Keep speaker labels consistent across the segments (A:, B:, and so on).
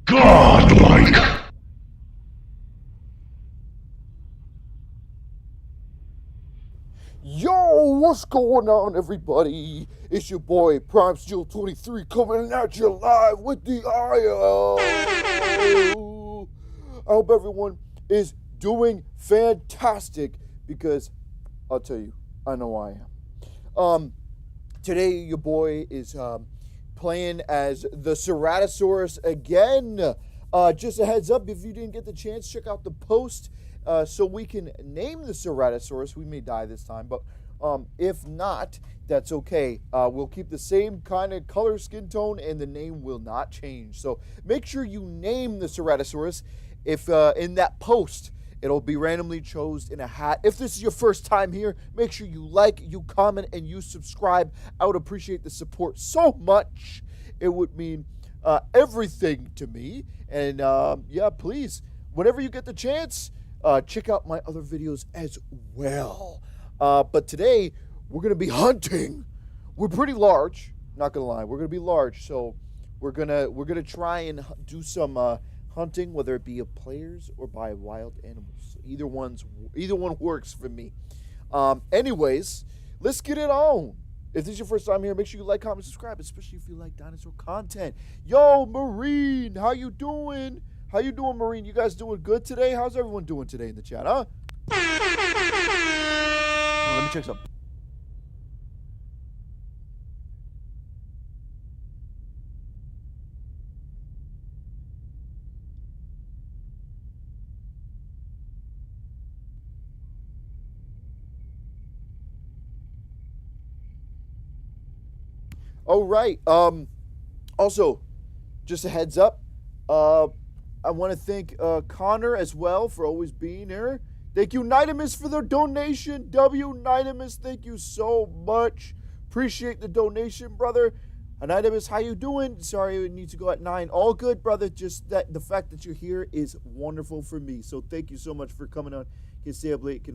A: Godlike.
B: Yo, what's going on, everybody? It's your boy Prime Steel 23 coming at you live with the IO. I hope everyone is doing fantastic because I'll tell you, I know I am. Today your boy is playing as the Ceratosaurus again. Just a heads up, if you didn't get the chance, check out the post. So we can name the Ceratosaurus. We may die this time, but if not, that's okay. We'll keep the same kind of color, skin tone, and the name will not change. So make sure you name the Ceratosaurus. If in that post, it'll be randomly chosen in a hat. If this is your first time here, make sure you like, you comment, and you subscribe. I would appreciate the support so much. It would mean everything to me. And yeah, please, whenever you get the chance, check out my other videos as well. But today, we're going to be hunting. We're pretty large, not going to lie. We're going to be large, so we're gonna try and do some hunting, whether it be of players or by wild animals. Either one works for me. Anyways, let's get it on. If this is your first time here, make sure you like, comment, subscribe, especially if you like dinosaur content. Yo, Marine, how you doing? How you doing, Marine? You guys doing good today? How's everyone doing today in the chat, huh? Oh, let me check something. All right. Also, just a heads up. I want to thank Connor as well for always being here. Thank you, Nidamus, for the donation. Nidamus, thank you so much. Appreciate the donation, brother. Nidamus, how you doing? Sorry, we need to go at 9. All good, brother. Just that the fact that you're here is wonderful for me. So thank you so much for coming on. Can stay up late.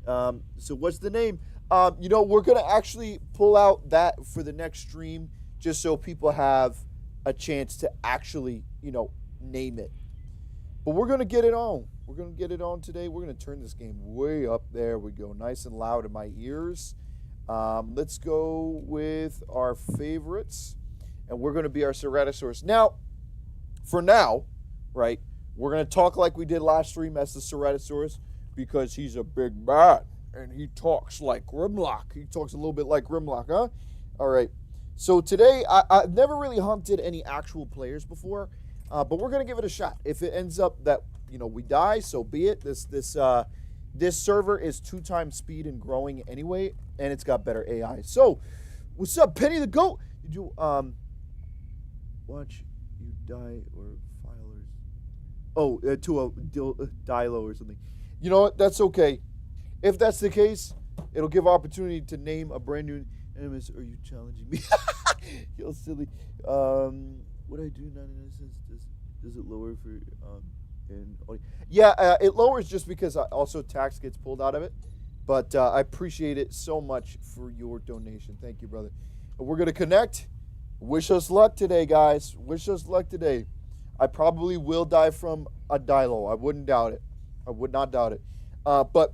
B: So what's the name? You know, we're gonna actually pull out that for the next stream, just so people have a chance to actually, you know, name it. But we're going to get it on. We're going to get it on today. We're going to turn this game way up. There we go. Nice and loud in my ears. Let's go with our favorites. And we're going to be our Ceratosaurus. Now, for now, right, we're going to talk like we did last stream as the Ceratosaurus because he's a big man. And he talks like Grimlock. He talks a little bit like Grimlock, huh? All right. So today, I've never really hunted any actual players before. But we're gonna give it a shot. If it ends up that, you know, we die, so be it. This server is 2 times speed and growing anyway, and it's got better AI. So, what's up, Penny the Goat? Did you watch you die or filers? Oh, to a Dilo or something. You know what? That's okay. If that's the case, it'll give opportunity to name a brand new enemies. Are you challenging me? You're silly. What I do 99 cents, does it lower for in audio? Yeah, it lowers just because also tax gets pulled out of it. But I appreciate it so much for your donation. Thank you, brother. We're gonna connect. Wish us luck today, guys. Wish us luck today. I probably will die from a Dilo. I wouldn't doubt it. I would not doubt it. But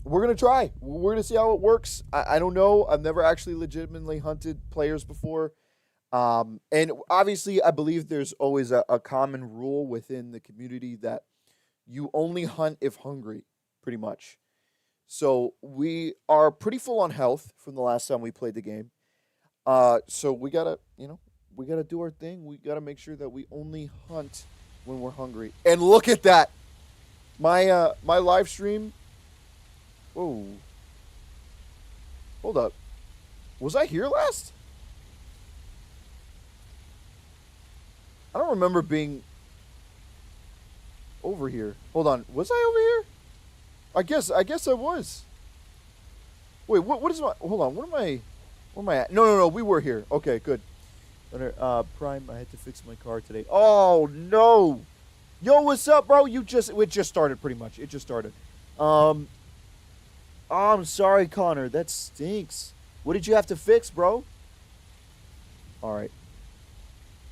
B: we're gonna try. We're gonna see how it works. I don't know. I've never actually legitimately hunted players before. And obviously, I believe there's always a common rule within the community that you only hunt if hungry, pretty much. So we are pretty full on health from the last time we played the game. So we gotta, you know, we gotta do our thing. We gotta make sure that we only hunt when we're hungry. And look at that, my live stream. Whoa, hold up, was I here last? I don't remember being over here. Hold on. Was I over here? I guess I was. Wait, what is my... Hold on. Where am I at? No. We were here. Okay, good. Prime, I had to fix my car today. Oh, no. Yo, what's up, bro? It just started pretty much. It just started. Oh, I'm sorry, Connor. That stinks. What did you have to fix, bro? All right.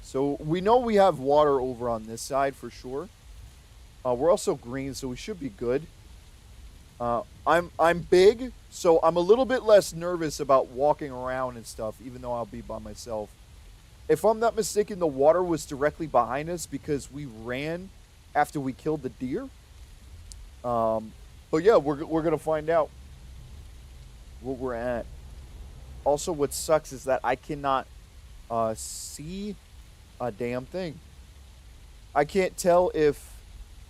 B: So we know we have water over on this side for sure. We're also green, so we should be good. I'm big, so I'm a little bit less nervous about walking around and stuff, even though I'll be by myself. If I'm not mistaken, the water was directly behind us because we ran after we killed the deer. But yeah, we're gonna find out what we're at. Also, what sucks is that I cannot see a damn thing. I can't tell if.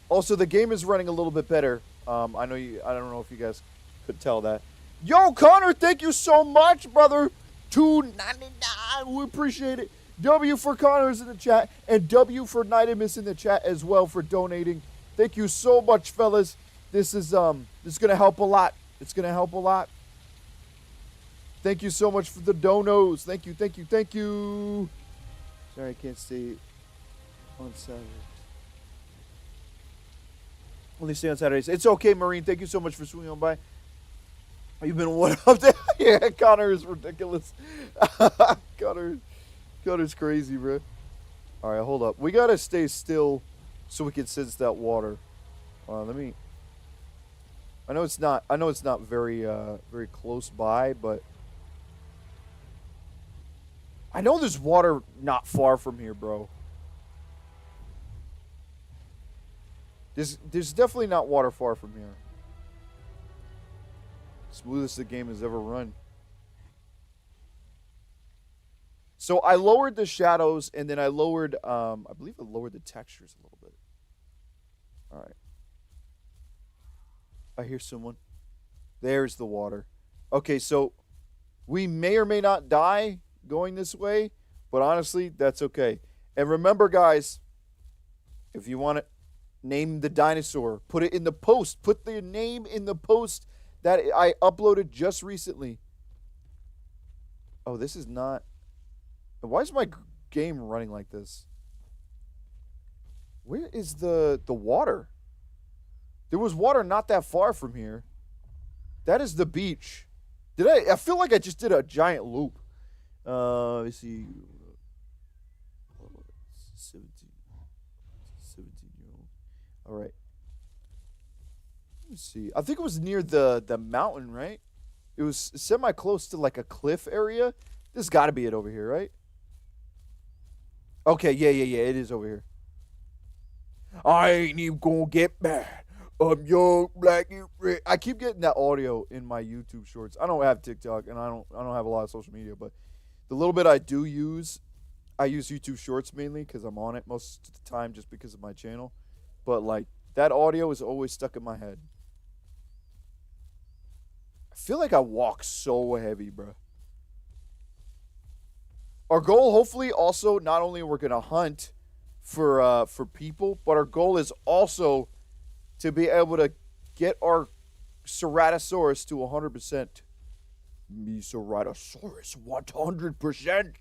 B: Also, the game is running a little bit better. I don't know if you guys could tell that. Yo, Connor, thank you so much, brother. $2.99. We appreciate it. W for Connor's in the chat, and W for Nidamus in the chat as well for donating. Thank you so much, fellas. This is gonna help a lot. It's gonna help a lot. Thank you so much for the donos. Thank you, thank you, thank you. Sorry, I can't stay on Saturday. Only stay on Saturdays. It's okay, Marine. Thank you so much for swinging on by. You've been one up there. Yeah, Connor is ridiculous. Connor's crazy, bro. All right, hold up. We gotta stay still so we can sense that water. Let me. I know it's not very very close by, but I know there's water not far from here, bro. There's definitely not water far from here. Smoothest the game has ever run. So I lowered the shadows, and then I lowered, I believe I lowered the textures a little bit. All right. I hear someone. There's the water. Okay, so we may or may not die going this way, but honestly, that's okay. And remember, guys, if you want to name the dinosaur, put it in the post. Put the name in the post that I uploaded just recently. Oh, this is not... Why is my game running like this? Where is the water? There was water not that far from here. That is the beach. I feel like I just did a giant loop. Let's see. 17-year-old. All right. Let me see. I think it was near the mountain, right? It was semi-close to like a cliff area. This got to be it over here, right? Okay, yeah. It is over here. I ain't even gonna get mad. I'm young, black, and red. I keep getting that audio in my YouTube shorts. I don't have TikTok, and I don't have a lot of social media, but the little bit I do use, I use YouTube Shorts mainly because I'm on it most of the time just because of my channel. But like that audio is always stuck in my head. I feel like I walk so heavy, bro. Our goal, hopefully, also not only we're gonna hunt for people, but our goal is also to be able to get our Ceratosaurus to 100%. Me Ceratosaurus, 100%.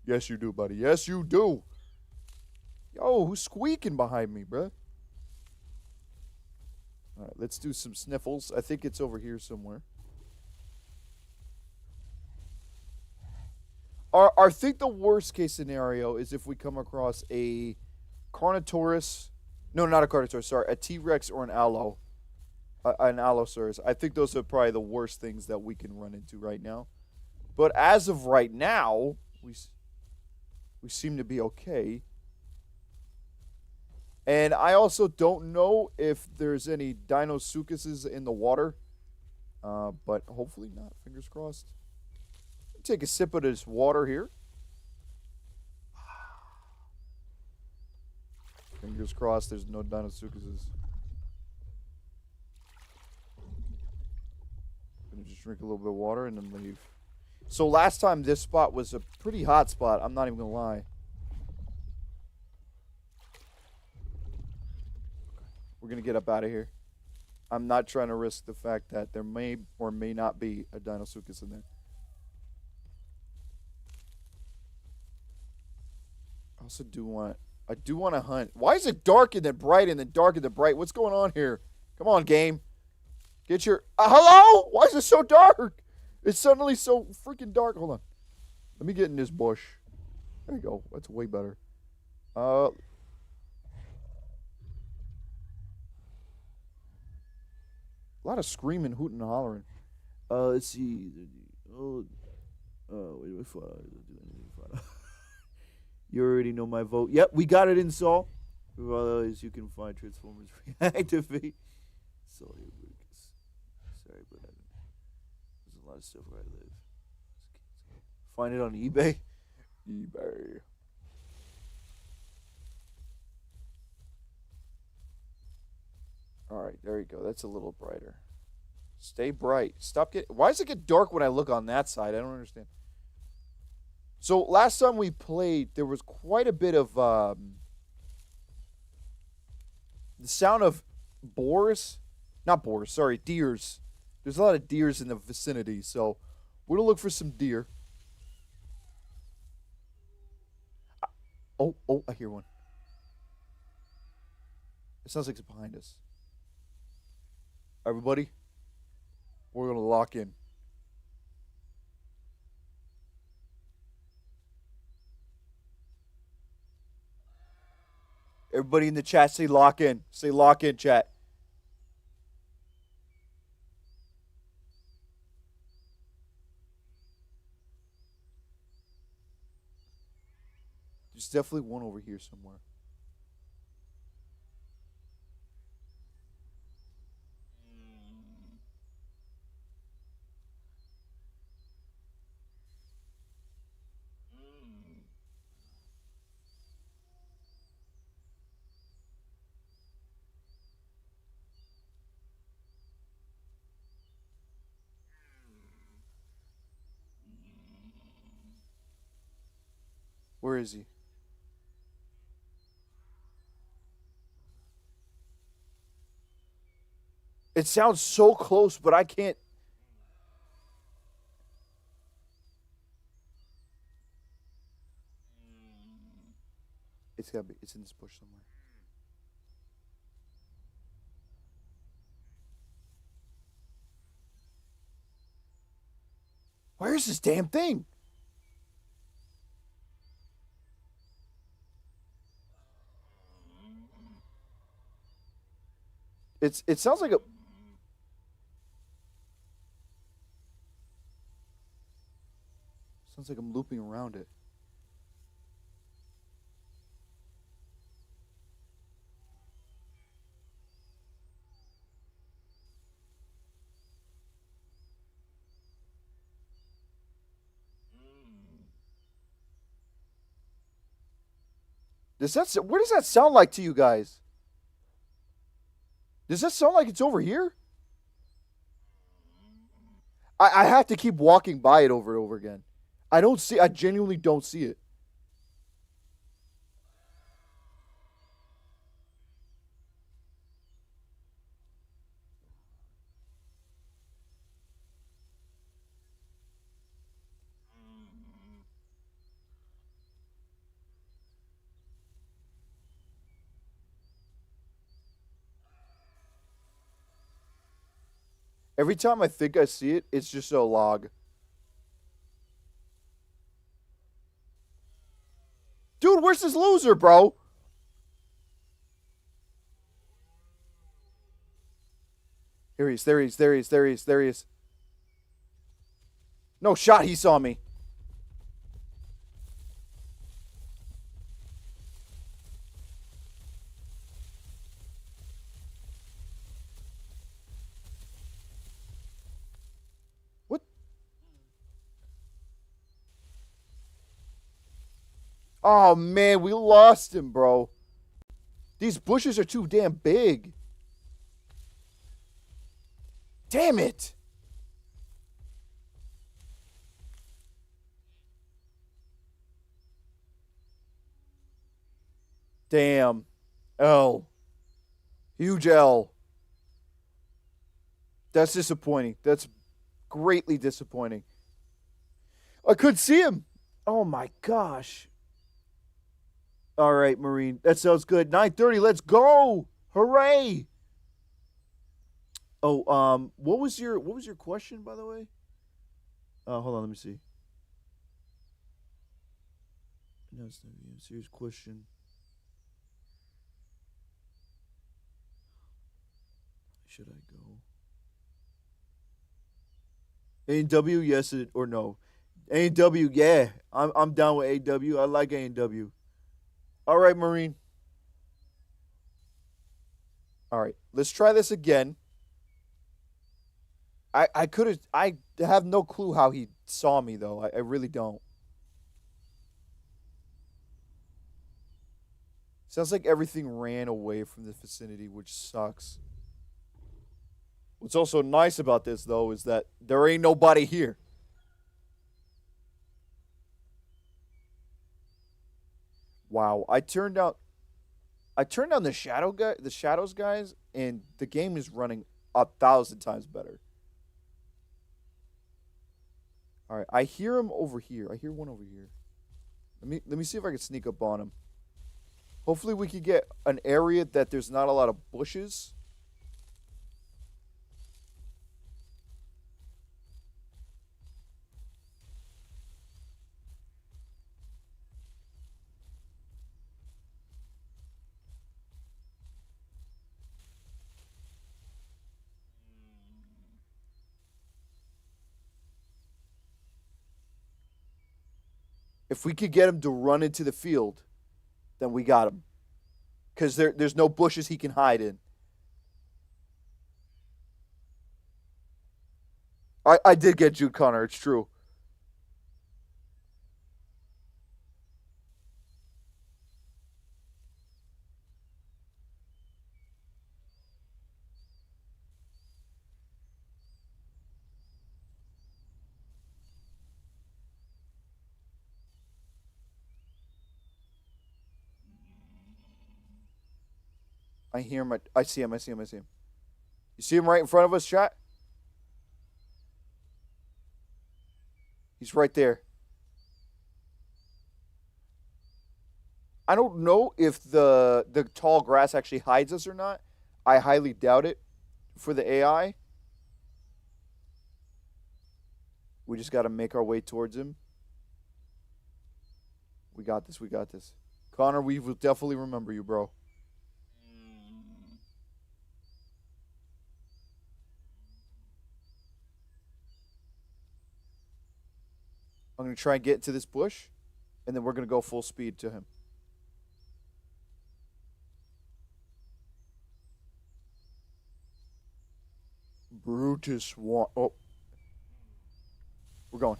B: Yes, you do, buddy. Yes, you do. Yo, who's squeaking behind me, bruh? All right, let's do some sniffles. I think it's over here somewhere. I think the worst case scenario is if we come across a Carnotaurus. No, not a Carnotaurus, sorry. A T-Rex or an Allo. An Allosaurus. I think those are probably the worst things that we can run into right now. But as of right now, we seem to be okay. And I also don't know if there's any Deinosuchuses in the water. But hopefully not. Fingers crossed. Take a sip of this water here. Fingers crossed there's no Deinosuchuses. Gonna just drink a little bit of water and then leave. So last time this spot was a pretty hot spot. I'm not even gonna lie. We're gonna get up out of here. I'm not trying to risk the fact that there may or may not be a Deinosuchus in there. I also do want to hunt. Why is it dark and then bright and then dark and then bright? What's going on here? Come on, game. Get your... hello? Why is it so dark? It's suddenly so freaking dark. Hold on. Let me get in this bush. There you go. That's way better. A lot of screaming, hooting, and hollering. Let's see. Oh, wait, my phone. You already know my vote. Yep, we got it in Saul. Otherwise, you can find Transformers reactivate. Sorry, Lucas. Sorry, but there's a lot of stuff where I live. Find it on eBay. eBay. All right, there you go. That's a little brighter. Stay bright. Stop getting. Why does it get dark when I look on that side? I don't understand. So last time we played, there was quite a bit of the sound of boars. Not boars, sorry, deers. There's a lot of deers in the vicinity, so we're gonna look for some deer. Oh, I hear one. It sounds like it's behind us. Everybody, we're gonna lock in. Everybody in the chat, say lock in. Say lock in, chat. There's definitely one over here somewhere. Where is he? It sounds so close, but I can't. It's gotta be. It's in this bush somewhere. Where's this damn thing? It sounds like a. Sounds like I'm looping around it. What does that sound like to you guys? Does that sound like it's over here? I have to keep walking by it over and over again. I genuinely don't see it. Every time I think I see it, it's just a log. Dude, where's this loser, bro? There he is. No shot, he saw me. What? Oh, man, we lost him, bro. These bushes are too damn big. Damn it. Damn. L. Huge L. That's disappointing. That's greatly disappointing. I could see him. Oh my gosh. All right, Marine. That sounds good. 9:30. Let's go. Hooray. Oh, what was your question, by the way? Hold on, let me see. No, it's not a serious question. should I go? A&W, yes or no? A&W, yeah. I'm down with A&W. I like A&W. All right, Marine. All right, let's try this again. I could have. I have no clue how he saw me though. I really don't. Sounds like everything ran away from the vicinity, which sucks. What's also nice about this though is that there ain't nobody here. Wow, I turned down the shadows guys, and the game is running 1,000 times better. All right, I hear him over here. I hear one over here. Let me see if I can sneak up on him. Hopefully, we can get an area that there's not a lot of bushes. If we could get him to run into the field, then we got him. Because there's no bushes he can hide in. I did get Jude Connor. It's true. I hear him. I see him. I see him. I see him. You see him right in front of us, chat? He's right there. I don't know if the tall grass actually hides us or not. I highly doubt it for the AI. We just got to make our way towards him. We got this. We got this. Connor, we will definitely remember you, bro. I'm going to try and get to this bush, and then we're going to go full speed to him. Brutus one. Oh. We're going.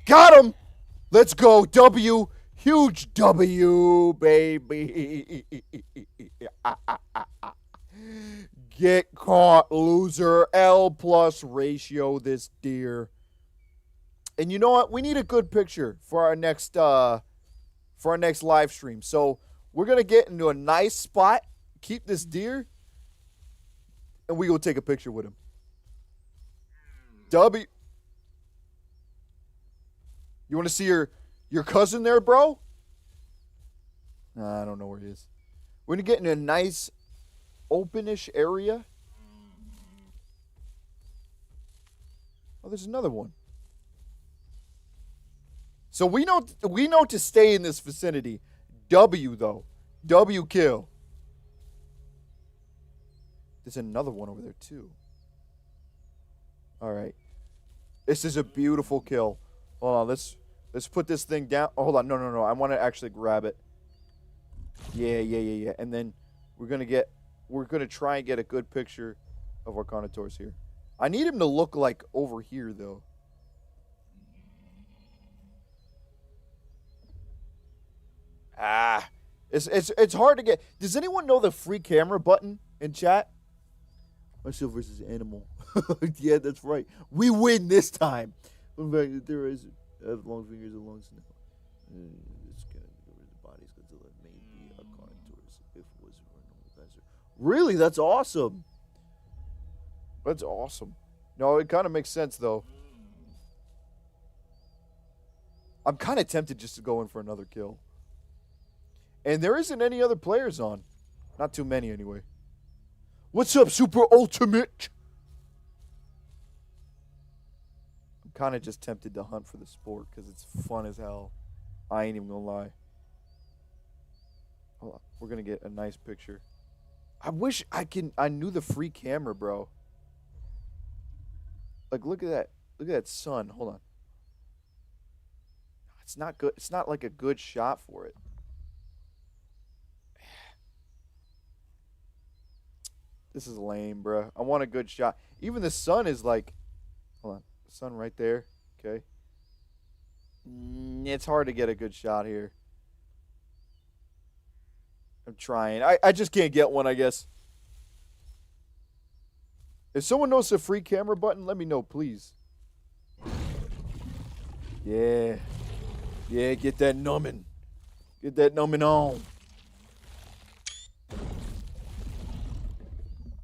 B: Got him! Let's go. W. Huge W, baby. Get caught, loser. L plus ratio this deer. And you know what? We need a good picture for our next live stream. So we're gonna get into a nice spot, keep this deer, and we go take a picture with him. W. You want to see your cousin there, bro? I don't know where he is. We're gonna get into a nice openish area. Oh, there's another one. So we know to stay in this vicinity. W though. W kill. There's another one over there too. All right. This is a beautiful kill. Hold on, let's put this thing down. Oh, hold on. No. I want to actually grab it. Yeah. And then we're going to try and get a good picture of our Carnotaurus here. I need him to look like over here though. It's hard to get. Does anyone know the free camera button in chat? Myself versus animal. Yeah, that's right. We win this time. In fact, there is long fingers and long snout. It's gonna cover the body's Godzilla may be a Carnotaurus if it was a normal dinosaur. Really, that's awesome. That's awesome. No, it kind of makes sense though. I'm kind of tempted just to go in for another kill. And there isn't any other players on. Not too many, anyway. What's up, Super Ultimate? I'm kind of just tempted to hunt for the sport because it's fun as hell. I ain't even gonna lie. Hold on. We're gonna get a nice picture. I wish I knew the free camera, bro. Like, look at that. Look at that sun. Hold on. It's not good. It's not like a good shot for it. This is lame, bro. I want a good shot. Even the sun is like, hold on. The sun right there. Okay. It's hard to get a good shot here. I'm trying. I just can't get one, I guess. If someone knows the free camera button, let me know, please. Yeah. Yeah, get that numbing. Get that numbing on.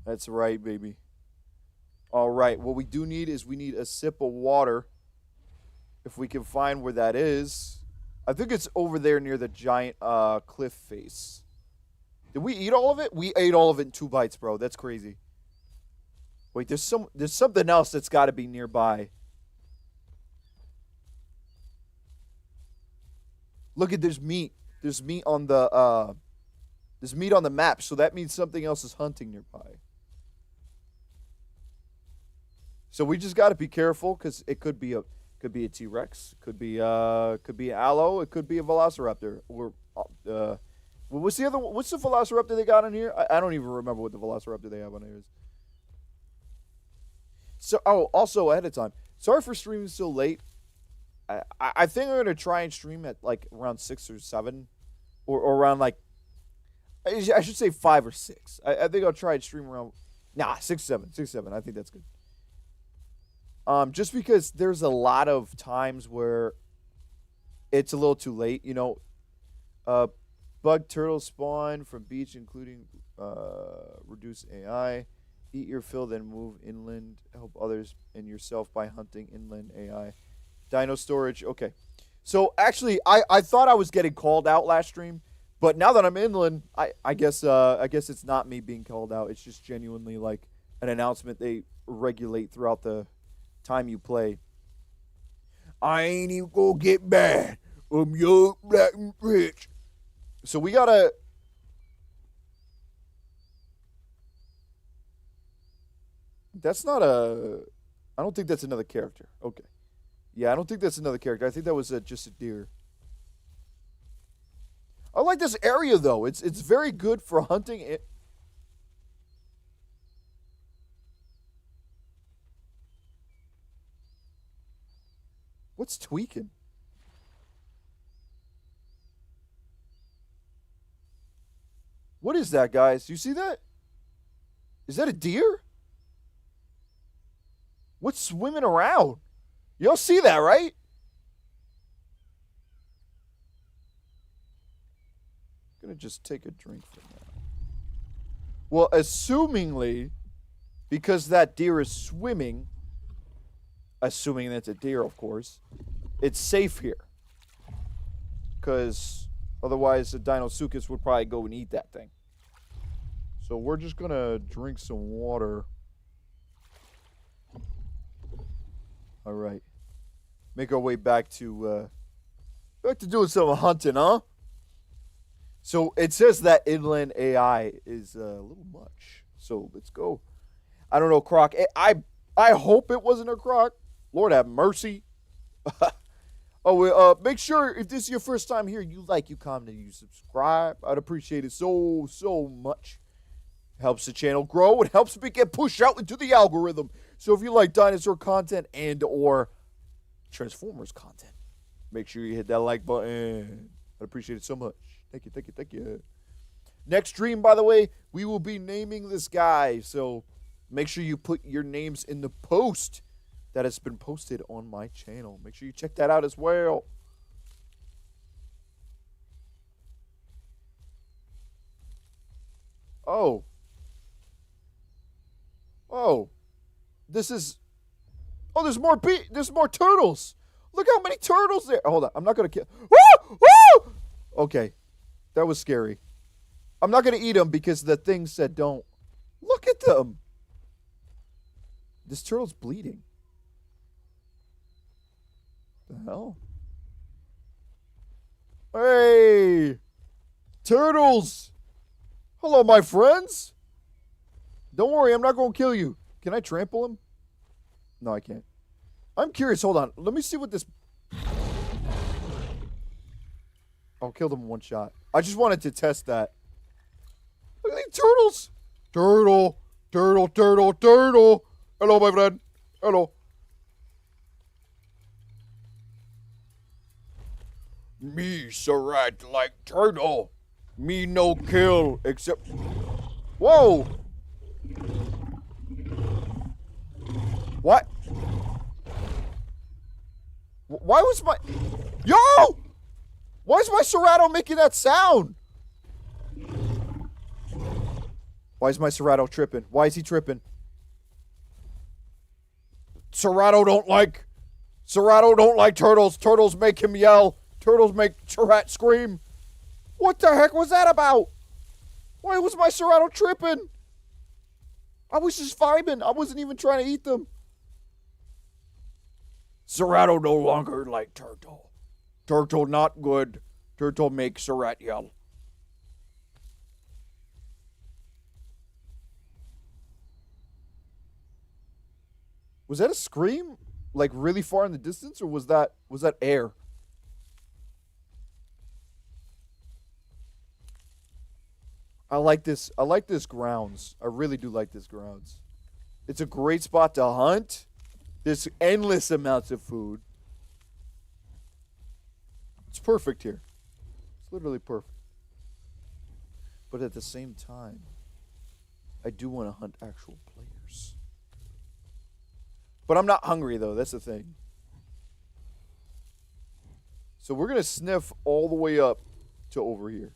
B: That's right, baby. All right. What we do need is we need a sip of water. If we can find where that is. I think it's over there near the giant cliff face. Did we eat all of it? We ate all of it in 2 bites, bro. That's crazy. Wait, there's something else that's got to be nearby. Look at there's meat. There's meat on the map, so that means something else is hunting nearby. So we just got to be careful because it could be a T-Rex, could be Allo, it could be a Velociraptor, or what's the other one? What's the Velociraptor they got on here? I don't even remember what the Velociraptor they have on here is. So, also ahead of time, sorry for streaming so late. I think I'm gonna try and stream at like around 6 or 7, or around like I should say 5 or 6. I think I'll try and stream around 6, 7. I think that's good. Just because there's a lot of times where it's a little too late, you know. Bug turtle spawn from beach, including reduce AI. Eat your fill, then move inland. Help others and yourself by hunting inland AI. Dino storage. Okay. So actually, I thought I was getting called out last stream, but now that I'm inland, I guess it's not me being called out. It's just genuinely like an announcement they regulate throughout the time you play. I ain't even gonna get mad. I'm young, black, and rich. So we gotta. That's not a. I don't think that's another character. Okay. Yeah, I don't think that's another character. I think that was just a deer. I like this area though. It's very good for hunting it. What's tweaking? What is that, guys? Do you see that? Is that a deer? What's swimming around? Y'all see that, right? I'm gonna just take a drink from that. Well, assumingly, because that deer is swimming, assuming that's a deer, of course, it's safe here. Because otherwise, the Dinosuchus would probably go and eat that thing. So we're just gonna drink some water. All right. Make our way back to doing some hunting, huh? So it says that inland AI is a little much. So let's go. I don't know, Croc. I hope it wasn't a Croc. Lord have mercy. Make sure if this is your first time here, you like, you comment, and you subscribe. I'd appreciate it so much. Helps the channel grow. It helps me get pushed out into the algorithm. So if you like dinosaur content and or Transformers content, make sure you hit that like button. I'd appreciate it so much. Thank you. Next stream, by the way, we will be naming this guy. So make sure you put your names in the post that has been posted on my channel. Make sure you check that out as well. Oh, there's more there's more turtles. Look how many turtles there. Hold on, I'm not gonna kill. Woo! Woo! Okay, that was scary. I'm not gonna eat them because the thing said don't. Look at them. This turtle's bleeding. The hell? Hey! Turtles! Hello, my friends! Don't worry, I'm not going to kill you. Can I trample him? No, I can't. I'm curious. Hold on. Let me see what this... I'll kill them in one shot. I just wanted to test that. Look at these turtles! Turtle! Turtle, turtle, turtle! Hello, my friend. Hello. Me, Cerat, like turtle. Me no kill, except... Whoa! What? Why was my... Yo! Why is my Cerato making that sound? Why is my Cerato tripping? Why is he tripping? Cerato don't like turtles. Turtles make him yell. Turtles make Cerat scream. What the heck was that about? Why was my Cerato tripping? I was just vibing. I wasn't even trying to eat them. Cerato no longer like turtle. Turtle not good. Turtle make Cerat yell. Was that a scream? Like really far in the distance? Or was that air? I like this grounds. I really do like this grounds. It's a great spot to hunt. There's endless amounts of food. It's perfect here. It's literally perfect. But at the same time, I do want to hunt actual players. But I'm not hungry, though. That's the thing. So we're going to sniff all the way up to over here.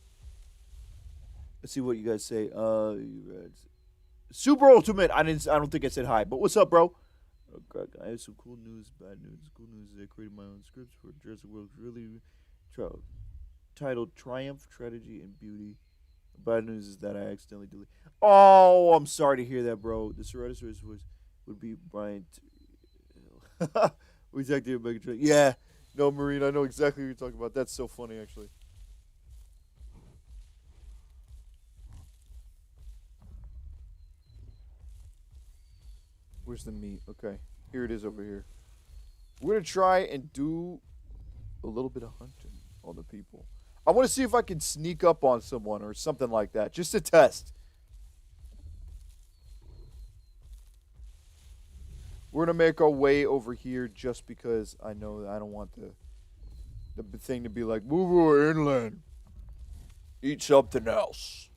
B: Let's see what you guys say. Super Ultimate. I don't think I said hi. But what's up, bro? Oh, I have some cool news, bad news. Cool news is I created my own scripts for Jurassic World. Really titled Triumph, Tragedy, and Beauty. Bad news is that I accidentally deleted. Oh, I'm sorry to hear that, bro. The Ceratosaurus would be Brian. We talked to Megatron. Yeah. No, Marine, I know exactly what you're talking about. That's so funny, actually. Where's the meat? Okay. Here it is over here. We're going to try and do a little bit of hunting on the people. I want to see if I can sneak up on someone or something like that. Just to test. We're going to make our way over here just because I know that I don't want the thing to be like, move over inland. Eat something else.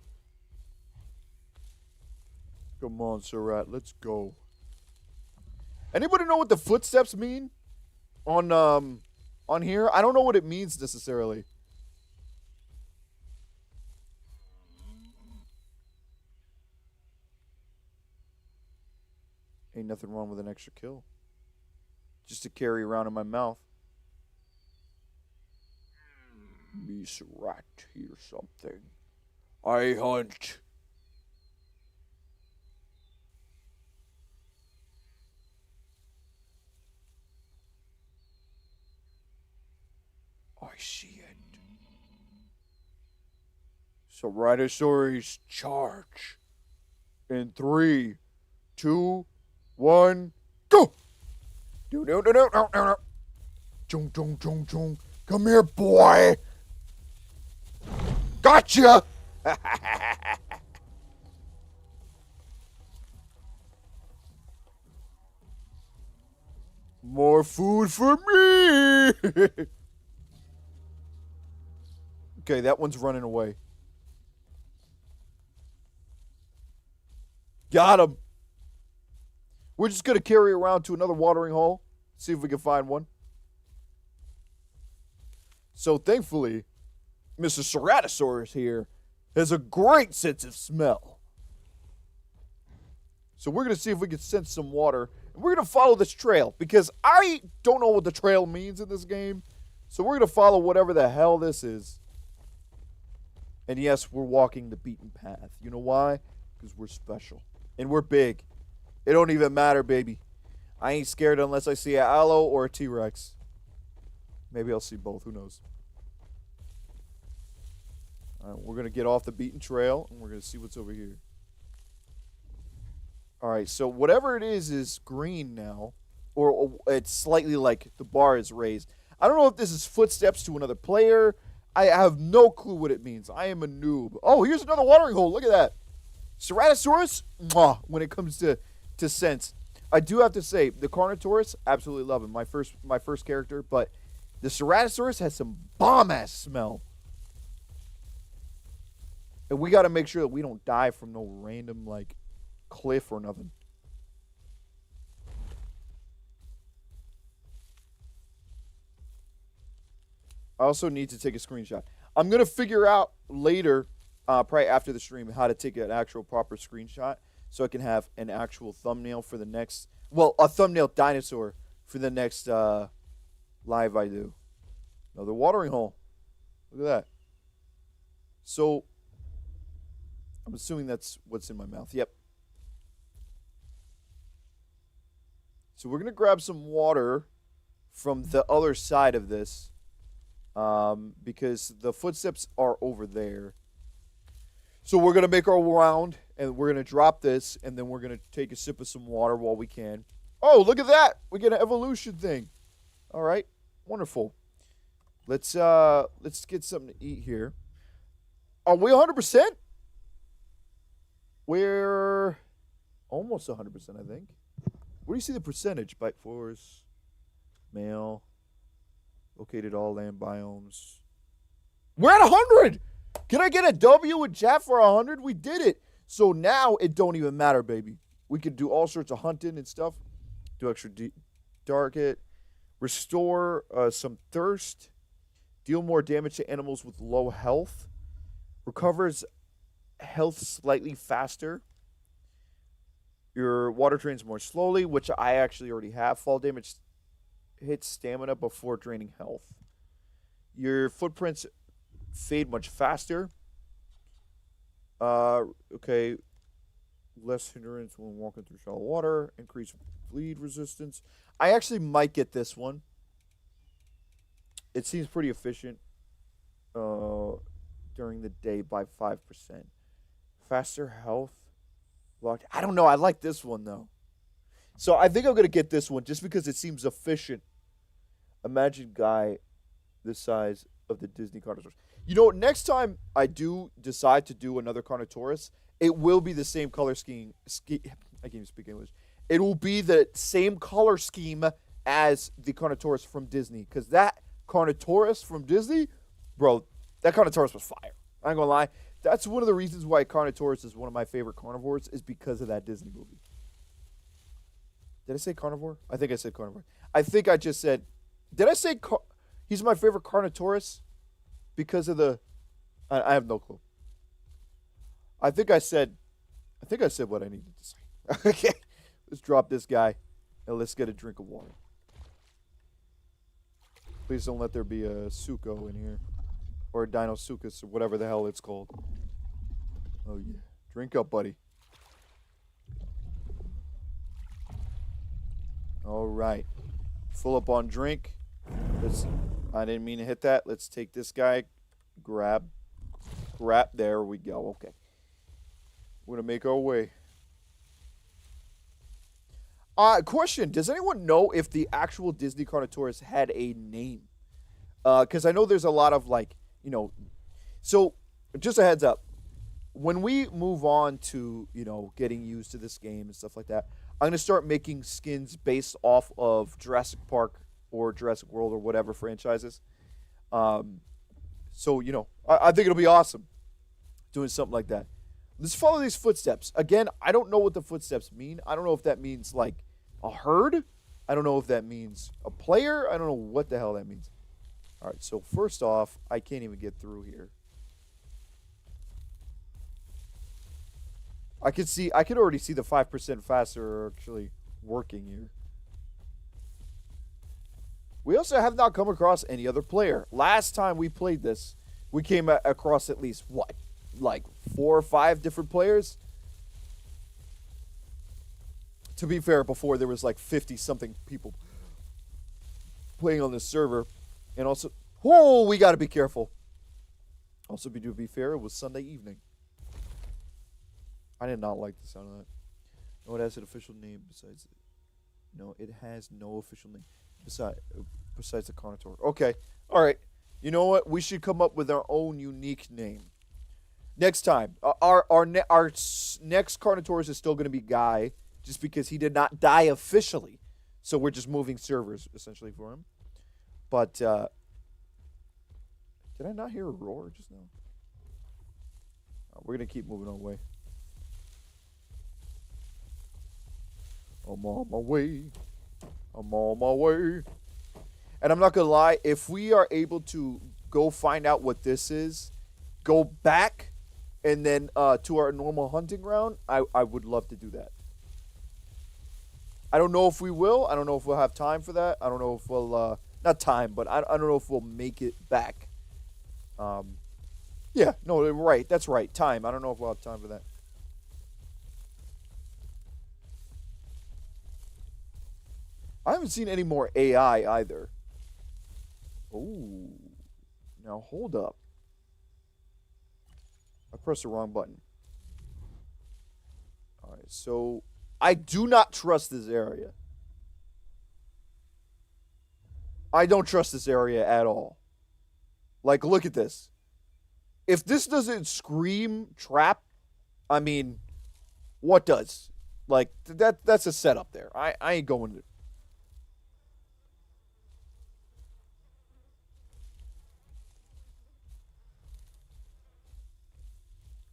B: Come on, Cerat. Let's go. Anybody know what the footsteps mean on here? I don't know what it means necessarily. Ain't nothing wrong with an extra kill. Just to carry around in my mouth. Me, Cerat, hear something. I hunt. I see it. Ceratosaurus charge. In 3, 2, 1, go! Do do do do do do. Chung chung chung chung. Come here, boy. Gotcha. More food for me. Okay, that one's running away. Got him. We're just going to carry around to another watering hole. See if we can find one. So thankfully, Mr. Ceratosaurus here has a great sense of smell. So we're going to see if we can sense some water. And we're going to follow this trail because I don't know what the trail means in this game. So we're going to follow whatever the hell this is. And yes, we're walking the beaten path. You know why? Because we're special. And we're big. It don't even matter, baby. I ain't scared unless I see an aloe or a T-Rex. Maybe I'll see both. Who knows? All right, we're going to get off the beaten trail, and we're going to see what's over here. All right, so whatever it is green now, or it's slightly like the bar is raised. I don't know if this is footsteps to another player. I have no clue what it means. I am a noob. Oh, here's another watering hole. Look at that. Ceratosaurus, mwah, when it comes to scents. I do have to say, the Carnotaurus, absolutely love him. My first character, but the Ceratosaurus has some bomb-ass smell. And we got to make sure that we don't die from no random, like, cliff or nothing. I also need to take a screenshot. I'm going to figure out later, probably after the stream, how to take an actual proper screenshot so I can have an actual thumbnail for the next, well, a thumbnail dinosaur for the next live I do. Another watering hole. Look at that. So, I'm assuming that's what's in my mouth. Yep. So we're going to grab some water from the other side of this. Because the footsteps are over there. So we're going to make our round, and we're going to drop this, and then we're going to take a sip of some water while we can. Oh, look at that! We get an evolution thing. All right, wonderful. Let's get something to eat here. Are we 100%? We're almost 100%, I think. Where do you see the percentage? Bite force, male. Located all land biomes. We're at 100! Can I get a W with chat for 100? We did it. So now it don't even matter, baby. We can do all sorts of hunting and stuff. Do extra target. Restore some thirst. Deal more damage to animals with low health. Recovers health slightly faster. Your water drains more slowly, which I actually already have. Fall damage hits stamina before draining health. Your footprints fade much faster. Okay. Less hindrance when walking through shallow water. Increase bleed resistance. I actually might get this one. It seems pretty efficient during the day by 5%. Faster health. Locked. I don't know. I like this one, though. So I think I'm going to get this one just because it seems efficient. Imagine guy the size of the Disney Carnotaurus. You know, next time I do decide to do another Carnotaurus, it will be the same color scheme. I can't even speak English. It will be the same color scheme as the Carnotaurus from Disney. Because that Carnotaurus from Disney, bro, that Carnotaurus was fire. I ain't going to lie. That's one of the reasons why Carnotaurus is one of my favorite carnivores is because of that Disney movie. Did I say carnivore? I think I said carnivore. I think I just said, did I say he's my favorite Carnotaurus because of the, I have no clue. I think I said what I needed to say. Okay, let's drop this guy and let's get a drink of water. Please don't let there be a Suco in here. Or a Dinosuchus or whatever the hell it's called. Oh yeah, drink up, buddy. All right, full up on drink. I didn't mean to hit that. Let's take this guy. Grab. There we go. Okay. We're going to make our way. Question. Does anyone know if the actual Disney Carnotaurus had a name? Because I know there's a lot of, like, you know. So, just a heads up. When we move on to, you know, getting used to this game and stuff like that, I'm going to start making skins based off of Jurassic Park or Jurassic World or whatever franchises. So, you know, I think it'll be awesome doing something like that. Let's follow these footsteps. Again, I don't know what the footsteps mean. I don't know if that means, like, a herd. I don't know if that means a player. I don't know what the hell that means. All right, so first off, I can't even get through here. I could already see the 5% faster actually working here. We also have not come across any other player. Last time we played this, we came across at least, what, like 4 or 5 different players? To be fair, before there was like 50-something people playing on this server. And also, whoa, we got to be careful. Also, to be fair, it was Sunday evening. I did not like the sound of that. No, it has an official name besides it. No, it has no official name besides the Carnotaur. Okay, all right. You know what? We should come up with our own unique name next time. Next Carnotaurus is still going to be Guy, just because he did not die officially. So we're just moving servers essentially for him. But did I not hear a roar just now? We're gonna keep moving our way. I'm on my way. I'm on my way. And I'm not gonna lie, if we are able to go find out what this is, go back, and then to our normal hunting ground, I would love to do that. I don't know if we will. I don't know if we'll have time for that. I don't know if we'll, not time, but I don't know if we'll make it back. Yeah, no, right. That's right. Time. I don't know if we'll have time for that. I haven't seen any more AI either. Oh, now hold up. I pressed the wrong button. All right, so I do not trust this area. I don't trust this area at all. Like, look at this. If this doesn't scream trap, I mean, what does? Like, that's a setup there. I ain't going to.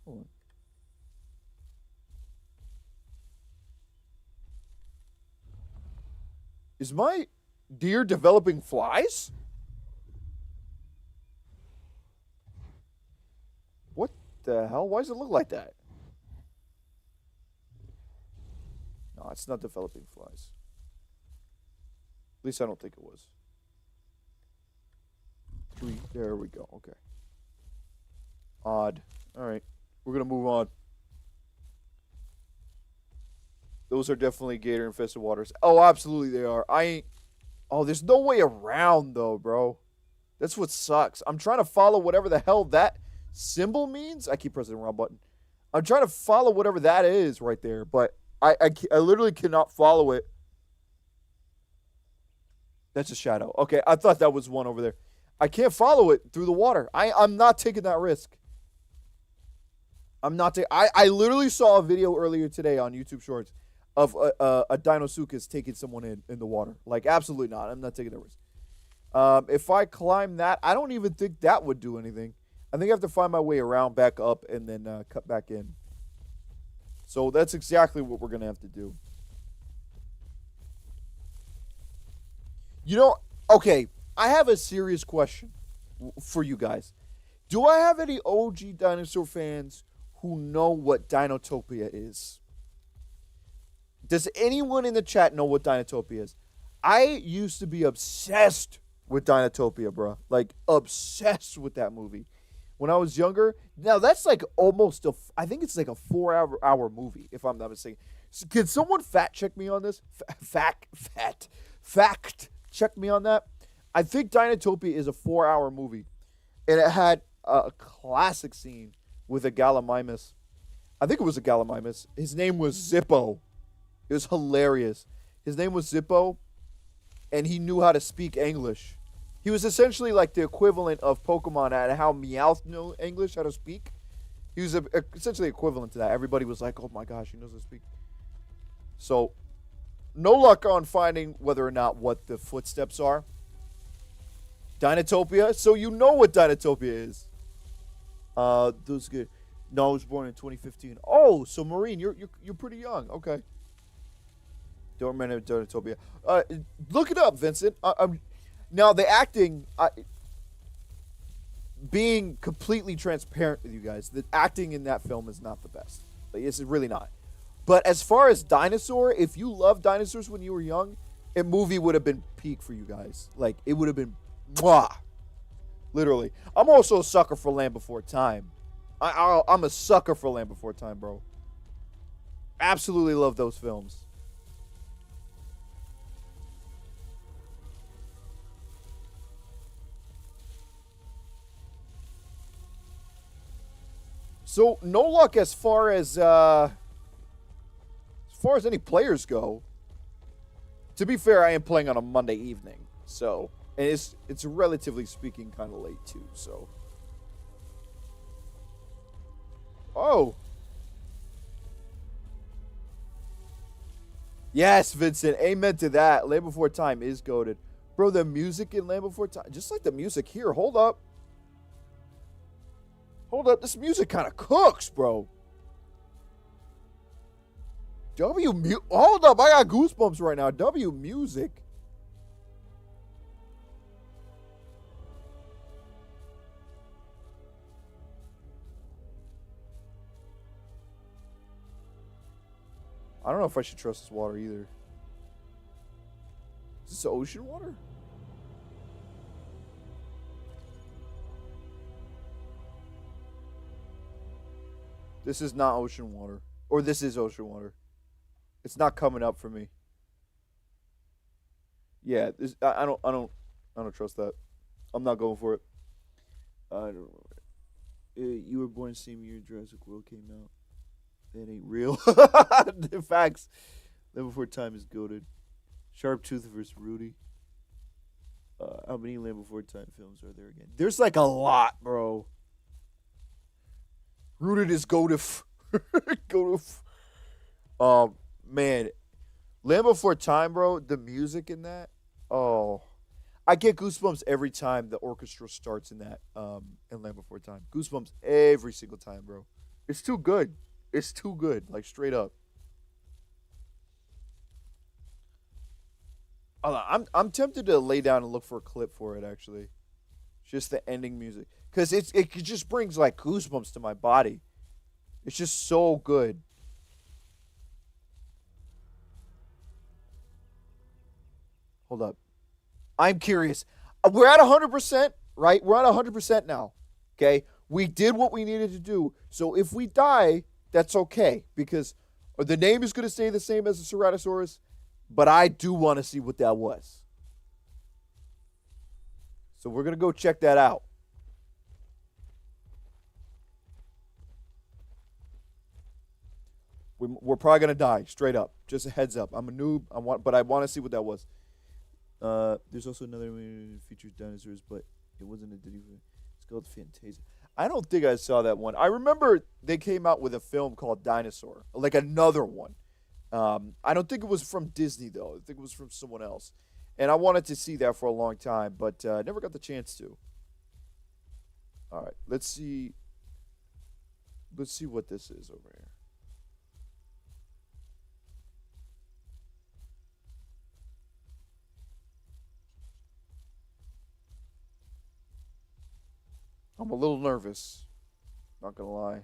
B: Hold on. Is my deer developing flies? What the hell? Why does it look like that? No, it's not developing flies. At least I don't think it was. There we go. Okay. Odd. All right. We're going to move on. Those are definitely gator-infested waters. Oh, absolutely they are. Oh, there's no way around, though, bro. That's what sucks. I'm trying to follow whatever the hell that symbol means. I keep pressing the wrong button. I'm trying to follow whatever that is right there, but I literally cannot follow it. That's a shadow. Okay, I thought that was one over there. I can't follow it through the water. I'm not taking that risk. I'm not taking... I literally saw a video earlier today on YouTube Shorts of a Deinosuchus taking someone in the water. Like, absolutely not. I'm not taking that risk. If I climb that, I don't even think that would do anything. I think I have to find my way around, back up, and then cut back in. So that's exactly what we're going to have to do. You know, okay, I have a serious question for you guys. Do I have any OG dinosaur fans who know what Dinotopia is? Does anyone in the chat know what Dinotopia is? I used to be obsessed with Dinotopia, bro. Like, obsessed with that movie. When I was younger, now that's like almost I think it's like a 4-hour movie, if I'm not mistaken. So can someone fact check me on this? Fact check me on that. I think Dinotopia is a 4-hour movie, and it had a classic scene with a Gallimimus. I think it was a Gallimimus. His name was Zippo. It was hilarious. His name was Zippo, and he knew how to speak English. He was essentially like the equivalent of Pokemon and how Meowth knew English, how to speak. He was essentially equivalent to that. Everybody was like, oh my gosh, he knows how to speak. So, no luck on finding whether or not what the footsteps are. Dinotopia. So you know what Dinotopia is. Those good. No, I was born in 2015. Oh, so Marine, you're pretty young. Okay. Don't remember Dinotopia. Look it up, Vincent. Now, the acting, being completely transparent with you guys, the acting in that film is not the best. Like, it's really not. But as far as dinosaur, if you loved dinosaurs when you were young, a movie would have been peak for you guys. Like, it would have been mwah. Literally. I'm also a sucker for Land Before Time. I'm a sucker for Land Before Time, bro. Absolutely love those films. So no luck as far as any players go. To be fair, I am playing on a Monday evening, so and it's relatively speaking kind of late too. So, oh, yes, Vincent, amen to that. Land Before Time is goated, bro. The music in Land Before Time, just like the music here. Hold up, this music kind of cooks, bro. Hold up, I got goosebumps right now. W music. I don't know if I should trust this water either. Is this ocean water? This is not ocean water. Or this is ocean water. It's not coming up for me. Yeah, I don't trust that. I'm not going for it. I don't. You were born the same year Jurassic World came out. That ain't real. The facts. Land Before Time is goated. Sharp Tooth versus Rudy. How many Land Before Time films are there again? There's like a lot, bro. Rooted is goated. Goated. Man, Land Before Time, bro, the music in that, oh, I get goosebumps every time the orchestra starts in that, in Land Before Time. Goosebumps every single time, bro. It's too good. It's too good, like straight up. I'm tempted to lay down and look for a clip for it, actually. Just the ending music. Because it just brings, like, goosebumps to my body. It's just so good. Hold up. I'm curious. We're at 100%, right? We're at 100% now. Okay? We did what we needed to do. So if we die, that's okay. Because the name is going to stay the same as the Ceratosaurus. But I do want to see what that was. So we're going to go check that out. We're probably going to die, straight up. Just a heads up. I'm a noob, but I want to see what that was. There's also another one that features dinosaurs, but it wasn't a Disney. It's called Fantasia. I don't think I saw that one. I remember they came out with a film called Dinosaur, like another one. I don't think it was from Disney, though. I think it was from someone else. And I wanted to see that for a long time, but never got the chance to. All right, let's see. Let's see what this is over here. I'm a little nervous. Not gonna lie.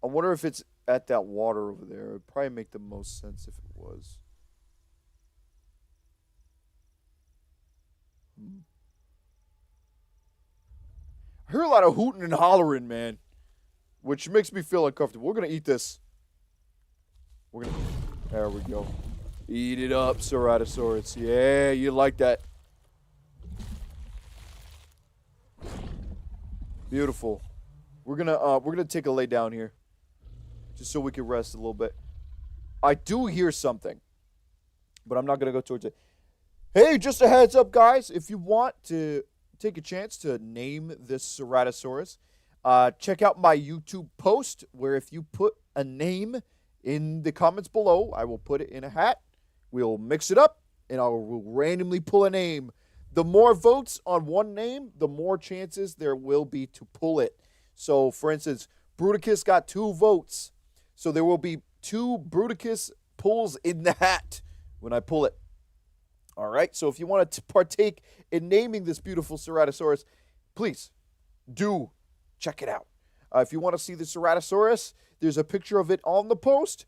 B: I wonder if it's at that water over there. It'd probably make the most sense if it was. I hear a lot of hooting and hollering, man, which makes me feel uncomfortable. We're gonna eat this. There we go. Eat it up, Ceratosaurus. Yeah, you like that. Beautiful. We're gonna take a lay down here, just so we can rest a little bit. I do hear something, but I'm not gonna go towards it. Hey, just a heads up, guys. If you want to take a chance to name this Ceratosaurus, check out my YouTube post where if you put a name in the comments below, I will put it in a hat. We'll mix it up, and I will randomly pull a name. The more votes on one name, the more chances there will be to pull it. So, for instance, Bruticus got 2 votes. So there will be 2 Bruticus pulls in the hat when I pull it. All right? So if you want to partake in naming this beautiful Ceratosaurus, please do check it out. If you want to see the Ceratosaurus, there's a picture of it on the post.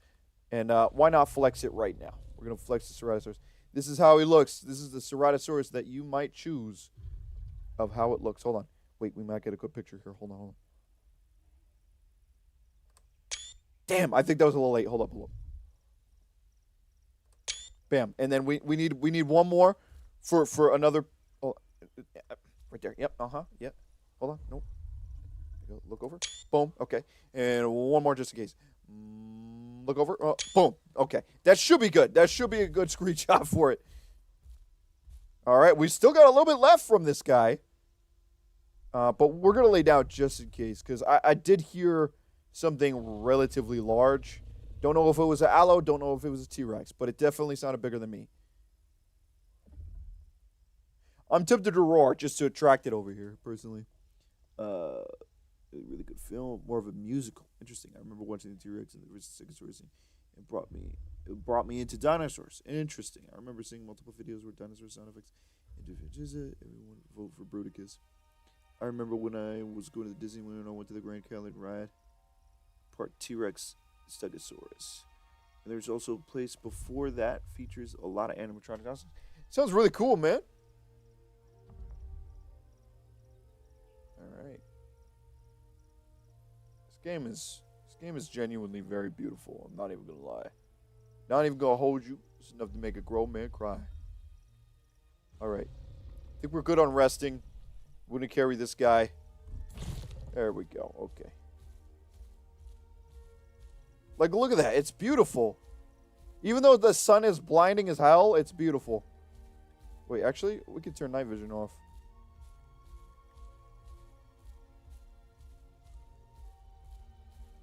B: And why not flex it right now? We're going to flex the Ceratosaurus. This is how he looks. This is the Ceratosaurus that you might choose of how it looks. Hold on. Wait, we might get a good picture here. Hold on. Damn, I think that was a little late. Hold up. Bam. And then we need one more for another. Oh, right there. Yep. Yep. Hold on. Nope. Look over. Boom. Okay. And one more just in case. Look over. Boom. Okay. That should be good. That should be a good screenshot for it. All right. We still got a little bit left from this guy. But we're going to lay down just in case. Because I did hear something relatively large. Don't know if it was an Allo. Don't know if it was a T-Rex. But it definitely sounded bigger than me. I'm tempted to roar just to attract it over here, personally. A really good film, more of a musical. Interesting. I remember watching the T-Rex and the Ceratosaurus. It brought me into dinosaurs. Interesting. I remember seeing multiple videos where dinosaur sound effects. Everyone vote for Bruticus. I remember when I was going to the Disney when I went to the Grand Canyon ride. Part T-Rex Stegosaurus. And there's also a place before that features a lot of animatronic dinosaurs. Sounds really cool, man. Alright. This game is genuinely very beautiful. I'm not even gonna lie. Not even gonna hold you. It's enough to make a grown man cry. Alright. I think we're good on resting. We're gonna carry this guy. There we go. Okay. Like, look at that. It's beautiful. Even though the sun is blinding as hell, it's beautiful. Wait, actually, we can turn night vision off.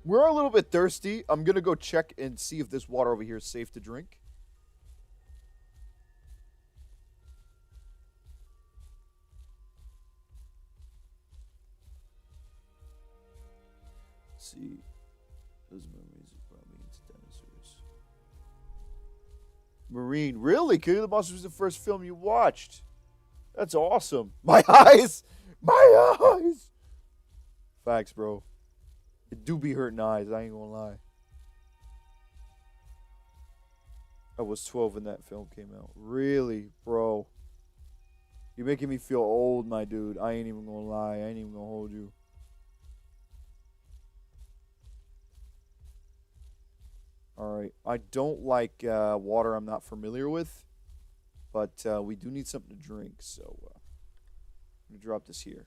B: We're a little bit thirsty. I'm going to go check and see if this water over here is safe to drink. Let's see. Those memories brought me into dinosaurs. Marine. Really? King of the Monsters was the first film you watched. That's awesome. My eyes. My eyes. Facts, bro. It do be hurting eyes, I ain't gonna lie. I was 12 when that film came out. Really, bro? You're making me feel old, my dude. I ain't even gonna lie. I ain't even gonna hold you. Alright. I don't like water I'm not familiar with. But we do need something to drink, so I'm gonna drop this here.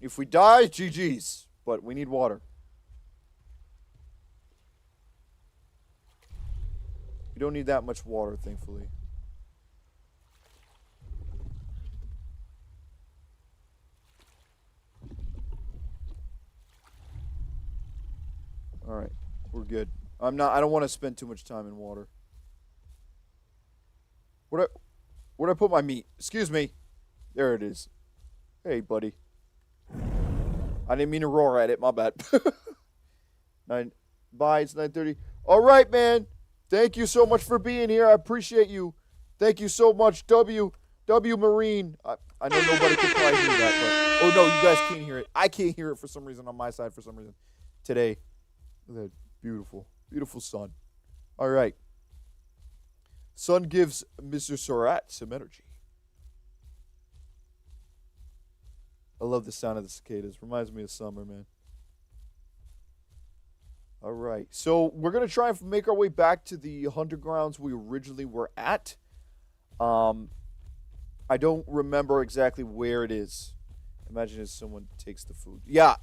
B: If we die, GG's. But we need water. We don't need that much water, thankfully. Alright, we're good. I don't want to spend too much time in water. Where'd I put my meat? Excuse me. There it is. Hey, buddy. I didn't mean to roar at it. My bad. Bye. It's 9:30. All right, man. Thank you so much for being here. I appreciate you. Thank you so much, W Marine. I know nobody can probably hear that, but oh no, you guys can't hear it. I can't hear it for some reason on my side. For some reason, today, look at that beautiful, beautiful sun. All right. Sun gives Mr. Surratt some energy. I love the sound of the cicadas. Reminds me of summer, man. All right. So we're going to try and make our way back to the hunter grounds we originally were at. I don't remember exactly where it is. Imagine if someone takes the food. Yeah.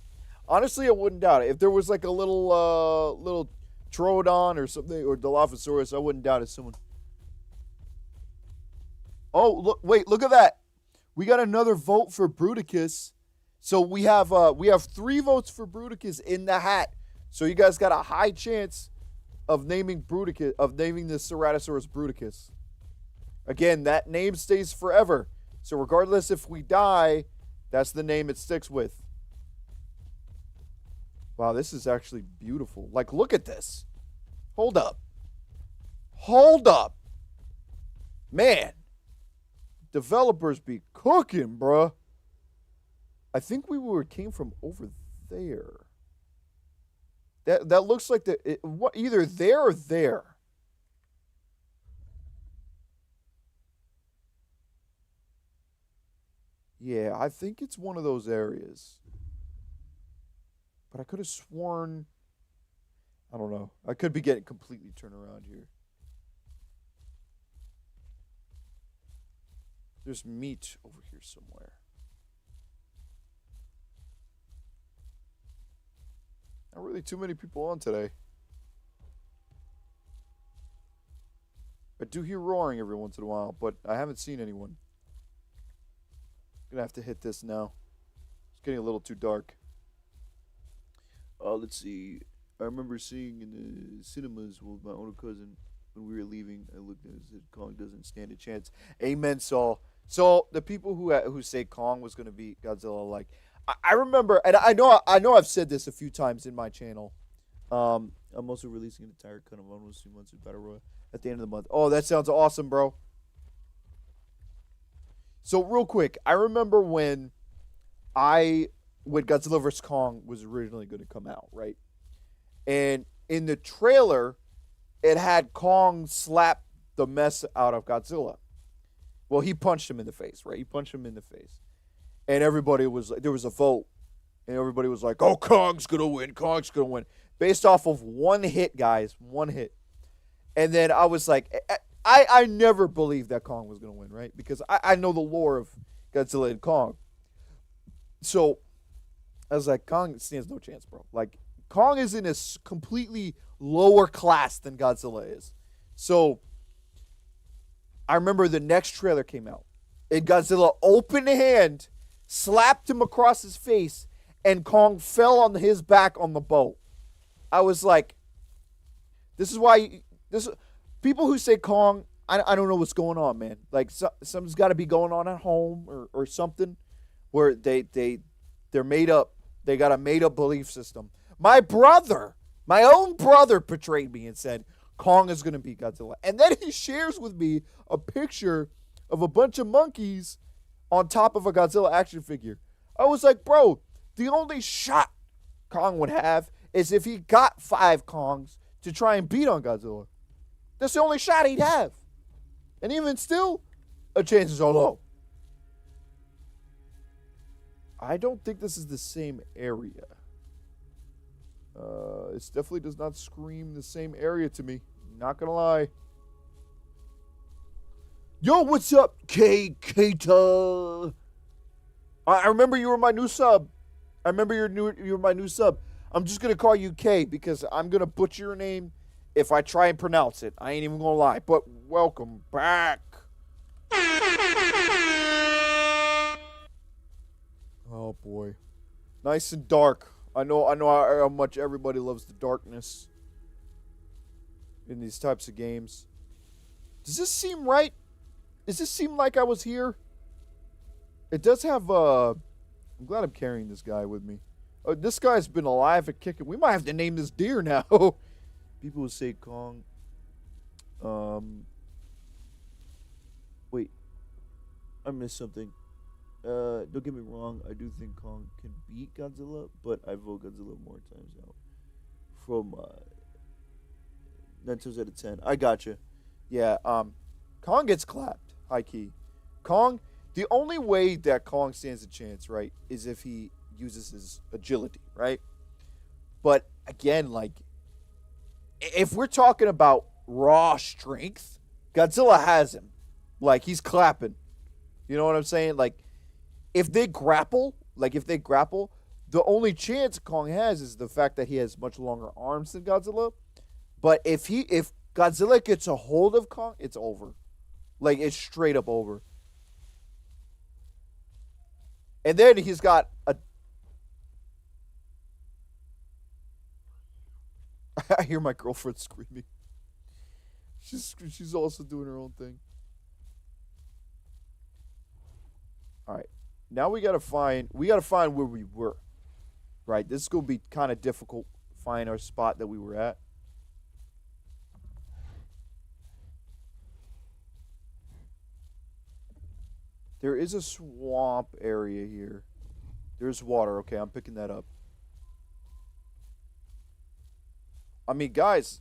B: Honestly, I wouldn't doubt it. If there was like a little Troodon or something, or Dilophosaurus, I wouldn't doubt it. Someone. Oh, look! Wait, look at that. We got another vote for Bruticus. So we have 3 votes for Bruticus in the hat. So you guys got a high chance of naming Bruticus, of naming the Ceratosaurus Bruticus. Again, that name stays forever. So regardless if we die, that's the name it sticks with. Wow, this is actually beautiful. Like, look at this. Hold up. Hold up. Man. Developers be cooking, bruh. I think came from over there. That looks like either there or there. Yeah, I think it's one of those areas. But I could have sworn, I don't know. I could be getting completely turned around here. There's meat over here somewhere. Not really too many people on today. I do hear roaring every once in a while, but I haven't seen anyone. I'm gonna have to hit this now. It's getting a little too dark. Let's see. I remember seeing in the cinemas with my older cousin when we were leaving. I looked and said, "Kong doesn't stand a chance." Amen, Saul. So the people who say Kong was gonna beat Godzilla, like I remember, and I know I've said this a few times in my channel. I'm also releasing an entire cut of almost 2 months of Battle Royale at the end of the month. Oh, that sounds awesome, bro. So real quick, I remember when Godzilla vs. Kong was originally going to come out, right? And in the trailer, it had Kong slap the mess out of Godzilla. Well, he punched him in the face, right? He punched him in the face. And everybody was like, there was a vote. And everybody was like, oh, Kong's going to win. Kong's going to win. Based off of one hit, guys. One hit. And then I was like, I never believed that Kong was going to win, right? Because I know the lore of Godzilla and Kong. So I was like, Kong stands no chance, bro. Like, Kong is in a completely lower class than Godzilla is. So I remember the next trailer came out. And Godzilla open hand, slapped him across his face, and Kong fell on his back on the boat. I was like, this is why people who say Kong, I don't know what's going on, man. Like something's got to be going on at home or something where they're made up. They got a made up belief system. My own brother betrayed me and said Kong is going to beat Godzilla. And then he shares with me a picture of a bunch of monkeys on top of a Godzilla action figure. I was like, bro, the only shot Kong would have is if he got 5 Kongs to try and beat on Godzilla. That's the only shot he'd have. And even still, a chances are low. I don't think this is the same area. It definitely does not scream the same area to me. Not gonna lie. Yo, what's up, Keita? I remember you were my new sub. you were my new sub. I'm just gonna call you K because I'm gonna butcher your name if I try and pronounce it. I ain't even gonna lie. But welcome back. Oh boy, nice and dark. I know how much everybody loves the darkness in these types of games. Does this seem right? Does this seem like I was here? It does have I'm glad I'm carrying this guy with me. This guy's been alive and kicking. We might have to name this deer now. People will say Kong. Wait. I missed something. Don't get me wrong. I do think Kong can beat Godzilla, but I vote Godzilla more times out. From 9 times out of 10. I gotcha. Yeah. Kong gets clapped. High key. Kong. The only way that Kong stands a chance, right, is if he uses his agility, right? But again, like, if we're talking about raw strength, Godzilla has him. Like, he's clapping. You know what I'm saying? Like, if they grapple, the only chance Kong has is the fact that he has much longer arms than Godzilla. But if Godzilla gets a hold of Kong, it's over. Like, it's straight up over. And then he's got a... I hear my girlfriend screaming. She's also doing her own thing. All right. Now we gotta find where we were. Right? This is gonna be kind of difficult to find our spot that we were at. There is a swamp area here. There's water. Okay, I'm picking that up. I mean, guys,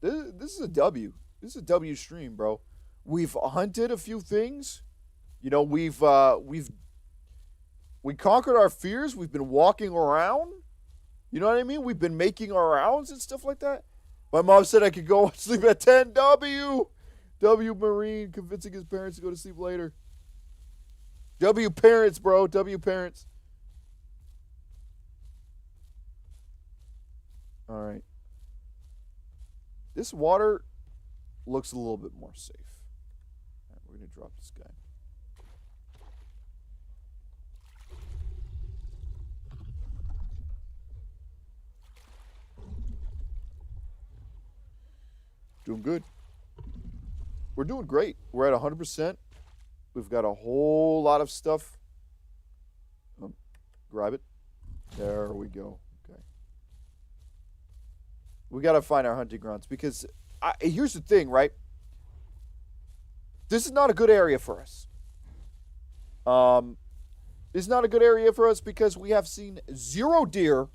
B: this is a W. This is a W stream, bro. We've hunted a few things. You know, we conquered our fears. We've been walking around. You know what I mean? We've been making our rounds and stuff like that. My mom said I could go sleep at 10. W Marine convincing his parents to go to sleep later. W parents, bro. W parents. All right. This water looks a little bit more safe. All right, we're going to drop this guy. Doing good. We're doing great. We're at 100%. We've got a whole lot of stuff. Grab it. There we go. Okay. We got to find our hunting grounds because here's the thing, right? This is not a good area for us. It's not a good area for us because we have seen 0 deer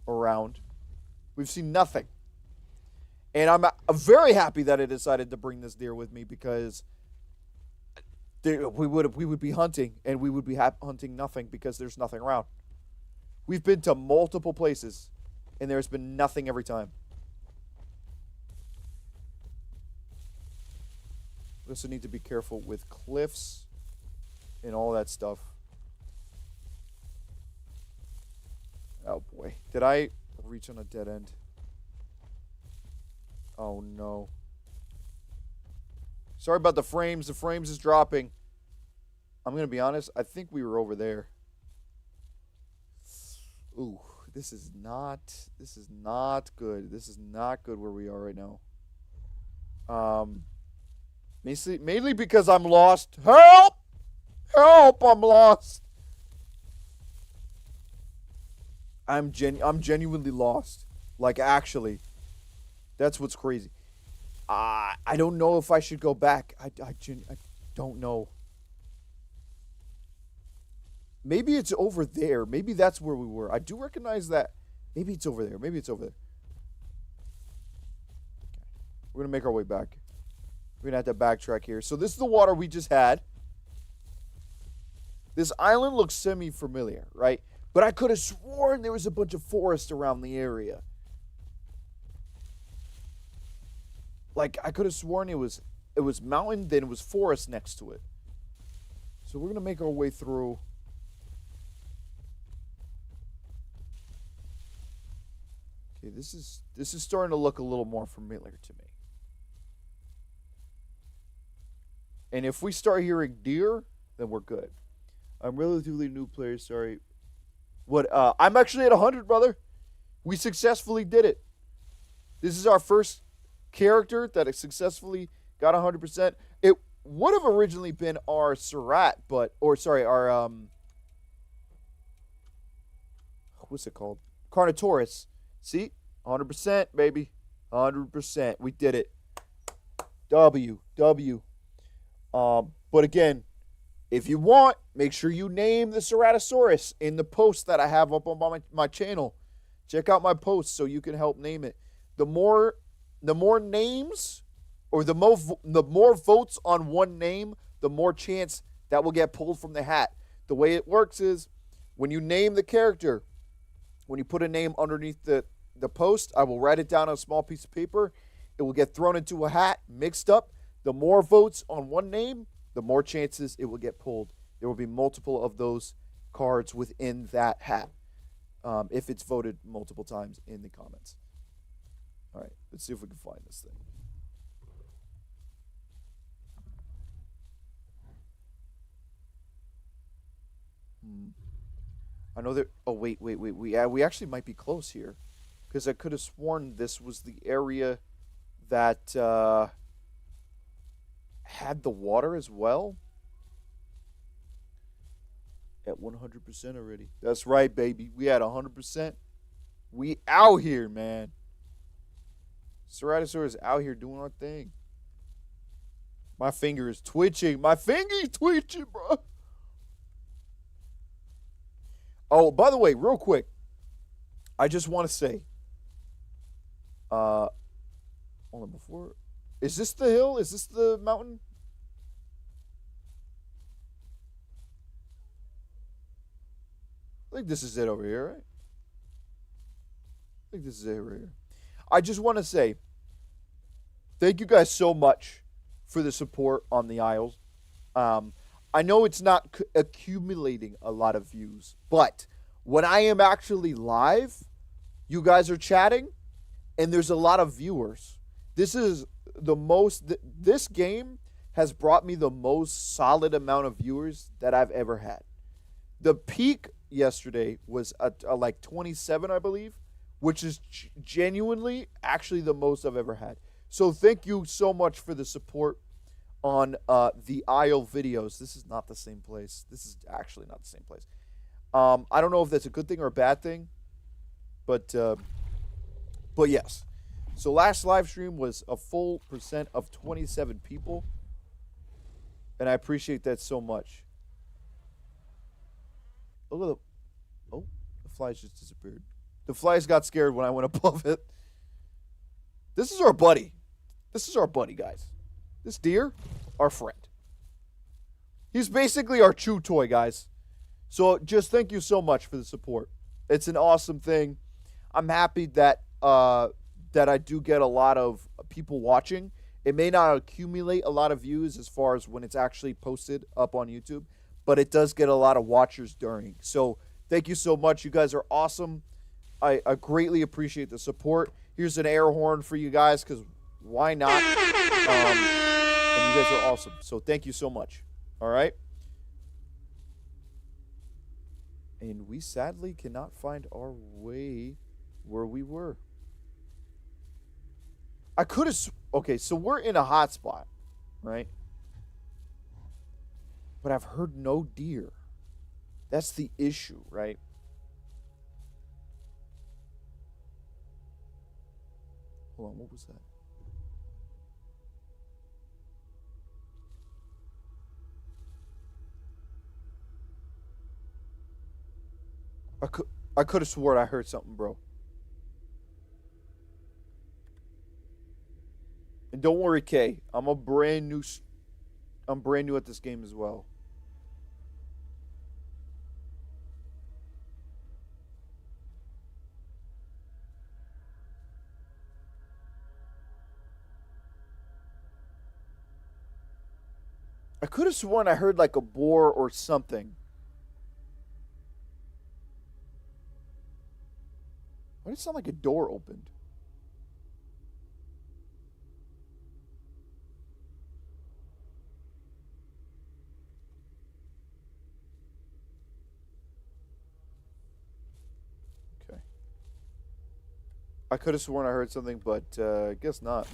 B: around. We've seen nothing. And I'm very happy that I decided to bring this deer with me because we would be hunting and we would be hunting nothing because there's nothing around. We've been to multiple places and there's been nothing every time. We also need to be careful with cliffs and all that stuff. Oh boy. Did I reach on a dead end? Oh no. Sorry about the frames. The frames is dropping. I'm going to be honest. I think we were over there. Ooh, this is not good. This is not good where we are right now. Mainly because I'm lost. Help! Help! I'm lost. I'm genuinely lost. Like, actually. That's what's crazy. I don't know if I should go back. I don't know. Maybe it's over there. Maybe that's where we were. I do recognize that. Maybe it's over there. Maybe it's over there. Okay. We're going to make our way back. We're going to have to backtrack here. So this is the water we just had. This island looks semi-familiar, right? But I could have sworn there was a bunch of forest around the area. Like, I could have sworn it was mountain, then it was forest next to it. So we're going to make our way through. Okay, this is starting to look a little more familiar to me. And if we start hearing deer, then we're good. I'm relatively new player, sorry. What? I'm actually at 100, brother. We successfully did it. This is our first character that has successfully got 100%. It would have originally been our our what's it called? Carnotaurus. See? 100%, baby. 100%. We did it. W. But again, if you want, make sure you name the Ceratosaurus in the post that I have up on my channel. Check out my post so you can help name it. The more names, or the more votes on one name, the more chance that will get pulled from the hat. The way it works is, when you name the character, when you put a name underneath the post, I will write it down on a small piece of paper. It will get thrown into a hat, mixed up. The more votes on one name, the more chances it will get pulled. There will be multiple of those cards within that hat, if it's voted multiple times in the comments. All right, let's see if we can find this thing. I know that. Oh, wait. We actually might be close here, because I could have sworn this was the area that had the water as well. At 100% already. That's right, baby. We had 100%. We out here, man. Ceratosaurus out here doing our thing. My finger is twitching. My finger's twitching, bro. Oh, by the way, real quick, I just want to say, hold on, before, is this the hill? Is this the mountain? I think this is it over here, right? I think this is it right here. I just want to say, thank you guys so much for the support on the Isles. I know it's not accumulating a lot of views, but when I am actually live, you guys are chatting, and there's a lot of viewers. This is the most. This game has brought me the most solid amount of viewers that I've ever had. The peak yesterday was like 27, I believe, which is genuinely actually the most I've ever had. So thank you so much for the support on the Isle videos. This is not the same place. This is actually not the same place. I don't know if that's a good thing or a bad thing, but yes. So last live stream was a full percent of 27 people, and I appreciate that so much. Look at the flies just disappeared. The flies got scared when I went above it. This is our buddy. This is our buddy, guys. This deer, our friend. He's basically our chew toy, guys. So just thank you so much for the support. It's an awesome thing. I'm happy that that I do get a lot of people watching. It may not accumulate a lot of views as far as when it's actually posted up on YouTube, but it does get a lot of watchers during. So thank you so much. You guys are awesome. I greatly appreciate the support. Here's an air horn for you guys, because why not? And you guys are awesome. So thank you so much. All right. And we sadly cannot find our way where we were. I could have... Okay, so we're in a hot spot, right? But I've heard no deer. That's the issue, right? Hold on, what was that? I could have sworn I heard something, bro. And don't worry, Kay. I'm brand new at this game as well. I could have sworn I heard like a boar or something. Why did it sound like a door opened? Okay. I could have sworn I heard something, but I guess not.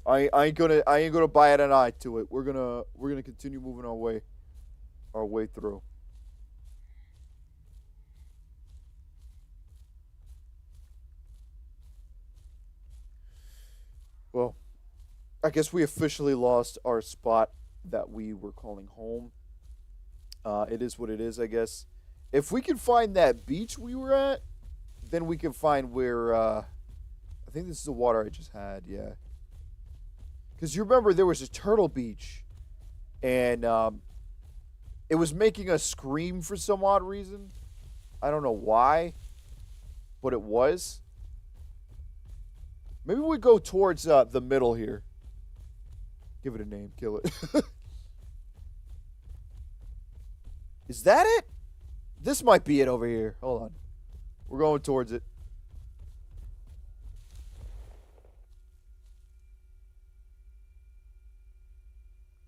B: I ain't gonna buy an eye to it. We're gonna continue moving our way through. Well, I guess we officially lost our spot that we were calling home. It is what it is, I guess. If we can find that beach we were at, then we can find where, I think this is the water I just had, yeah. Because you remember there was a turtle beach, and it was making us scream for some odd reason. I don't know why, but it was. Maybe we go towards the middle here. Give it a name. Kill it. Is that it? This might be it over here. Hold on. We're going towards it.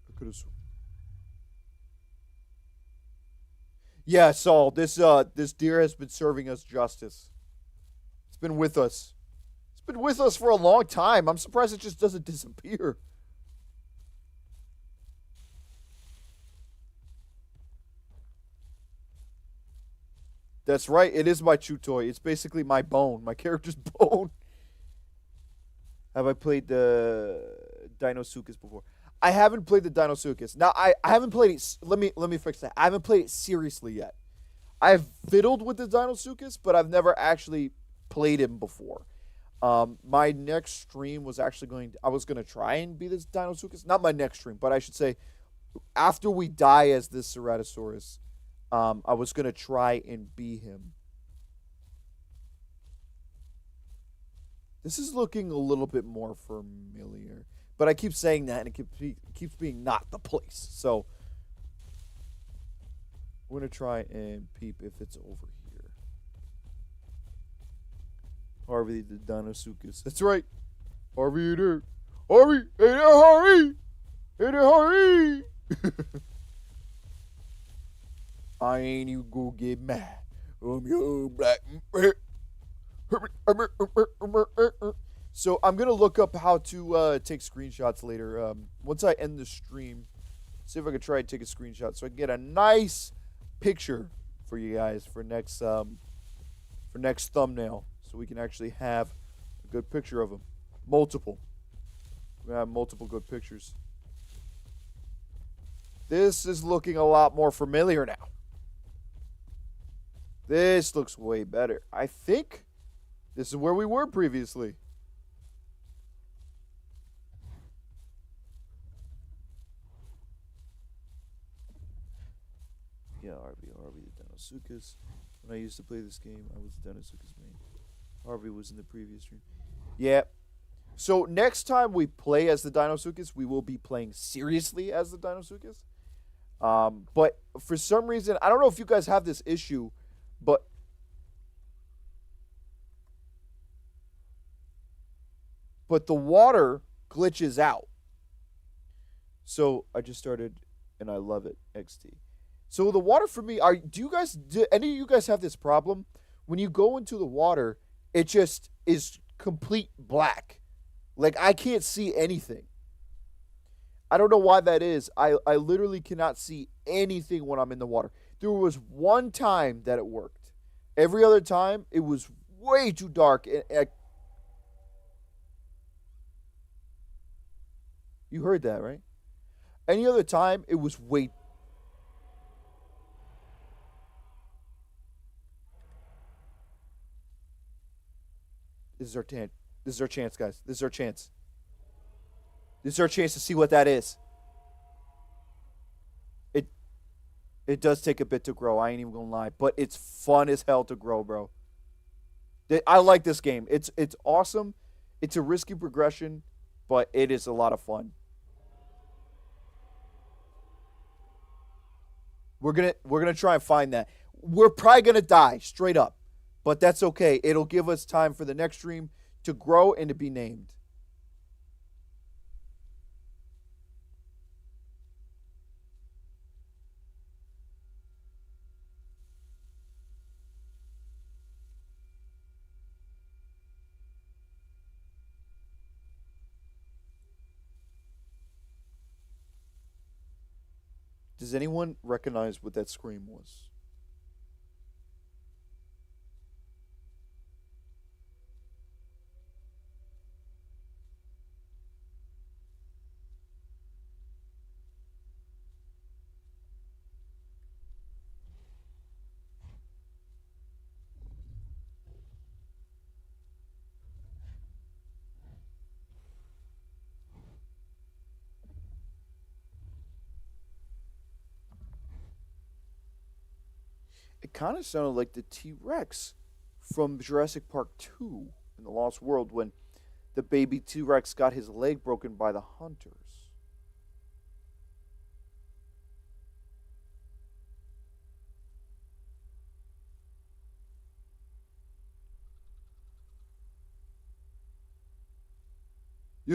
B: I could have... Yeah, Saul. This deer has been serving us justice. It's been with us. Been with us for a long time. I'm surprised it just doesn't disappear. That's right. It is my chew toy. It's basically my bone. My character's bone. Have I played the Deinosuchus before? I haven't played the Deinosuchus. Now, I haven't played it. Let me fix that. I haven't played it seriously yet. I've fiddled with the Deinosuchus, but I've never actually played him before. My next stream was actually I was going to try and be this Deinosuchus. Not my next stream, but I should say after we die as this Ceratosaurus, I was going to try and be him. This is looking a little bit more familiar, but I keep saying that and it keeps being not the place. So we're going to try and peep if it's over here. Harvey the Dinosaurus. That's right. Harvey there. Harvey, hey there, Harvey. Hey there, Harvey. I ain't even gonna get mad. Young black. So I'm gonna look up how to take screenshots later. Once I end the stream, see if I can try and take a screenshot so I can get a nice picture for you guys for next thumbnail, so we can actually have a good picture of them. Multiple. We're gonna have multiple good pictures. This is looking a lot more familiar now. This looks way better. I think this is where we were previously. Yeah, Harvey the Dinosaurus. When I used to play this game, I was the Dinosaurus main. Harvey was in the previous stream. Yeah. So next time we play as the Dinosaurus, we will be playing seriously as the Dinosaurus. But for some reason, I don't know if you guys have this issue, but the water glitches out. So I just started, and I love it. XT. So the water for me, do any of you guys have this problem? When you go into the water, it just is complete black. Like, I can't see anything. I don't know why that is. I literally cannot see anything when I'm in the water. There was one time that it worked. Every other time, it was way too dark. You heard that, right? Any other time, it was way. This is our chance. This is our chance, guys. This is our chance. This is our chance to see what that is. It does take a bit to grow. I ain't even gonna lie, but it's fun as hell to grow, bro. I like this game. It's awesome. It's a risky progression, but it is a lot of fun. We're gonna try and find that. We're probably gonna die straight up, but that's okay. It'll give us time for the next stream to grow and to be named. Does anyone recognize what that scream was? It kind of sounded like the T-Rex from Jurassic Park 2 in the Lost World when the baby T-Rex got his leg broken by the hunters.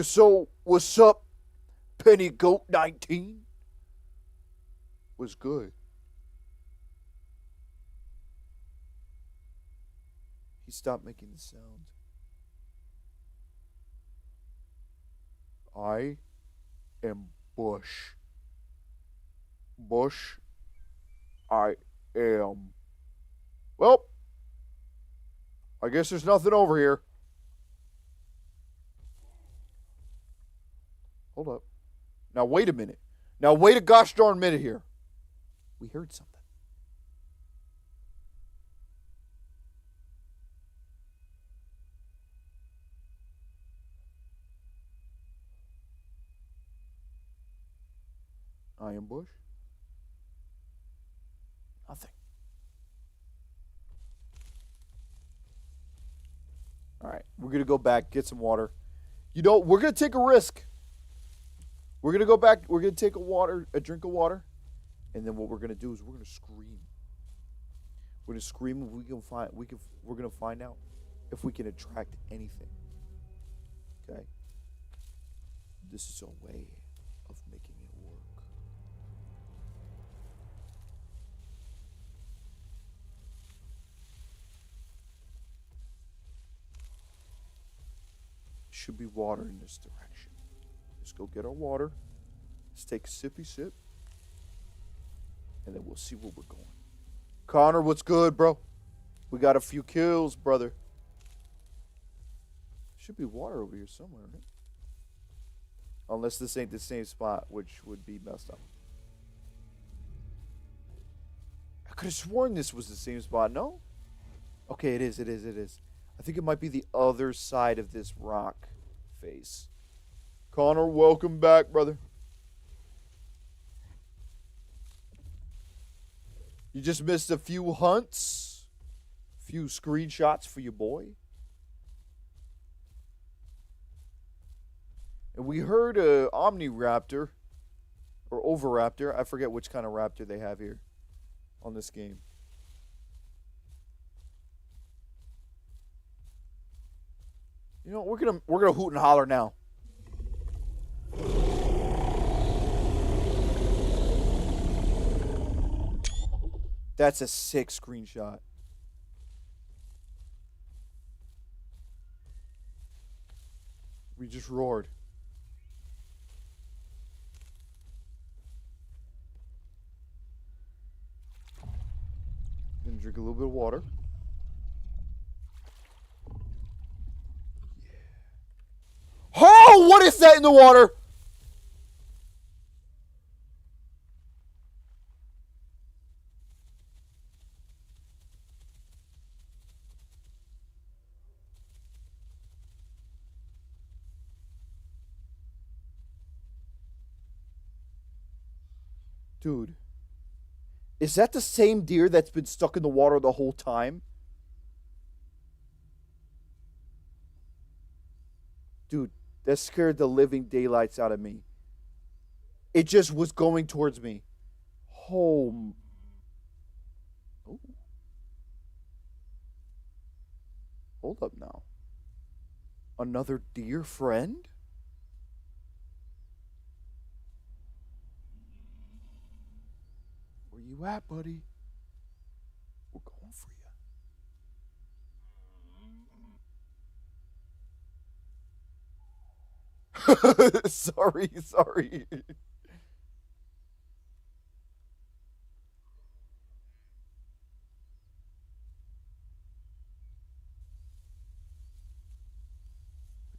B: So, what's up, Penny Goat 19? Was good. He stopped making the sound. I am Bush. Bush, I am. Well, I guess there's nothing over here. Hold up. Now, wait a minute. Now, wait a gosh darn minute here. We heard something. I am Bush. Nothing. All right, we're going to go back, get some water. You know, we're going to take a risk. We're going to go back, we're going to take a drink of water, and then what we're going to do is we're going to scream. We're going to scream and we're going to find out. if we can attract anything. Okay? This is a way of making it work. Should be water in this direction. Let's go get our water. Let's take a sippy sip. And then we'll see where we're going. Connor, what's good, bro? We got a few kills, brother. Should be water over here somewhere, right? Unless this ain't the same spot, which would be messed up. I could have sworn this was the same spot, no? Okay, it is. I think it might be the other side of this rock face. Connor, welcome back, brother. You just missed a few hunts, a few screenshots for your boy. And we heard a Omniraptor, or Oviraptor. I forget which kind of raptor they have here on this game. You know, we're gonna hoot and holler now. That's a sick screenshot. We just roared. Gonna drink a little bit of water. Yeah. Oh, what is that in the water? Dude, is that the same deer that's been stuck in the water the whole time? Dude, that scared the living daylights out of me. It just was going towards me. Home. Oh. Hold up now. Another deer friend? Where you at, buddy? We're going for you. Sorry.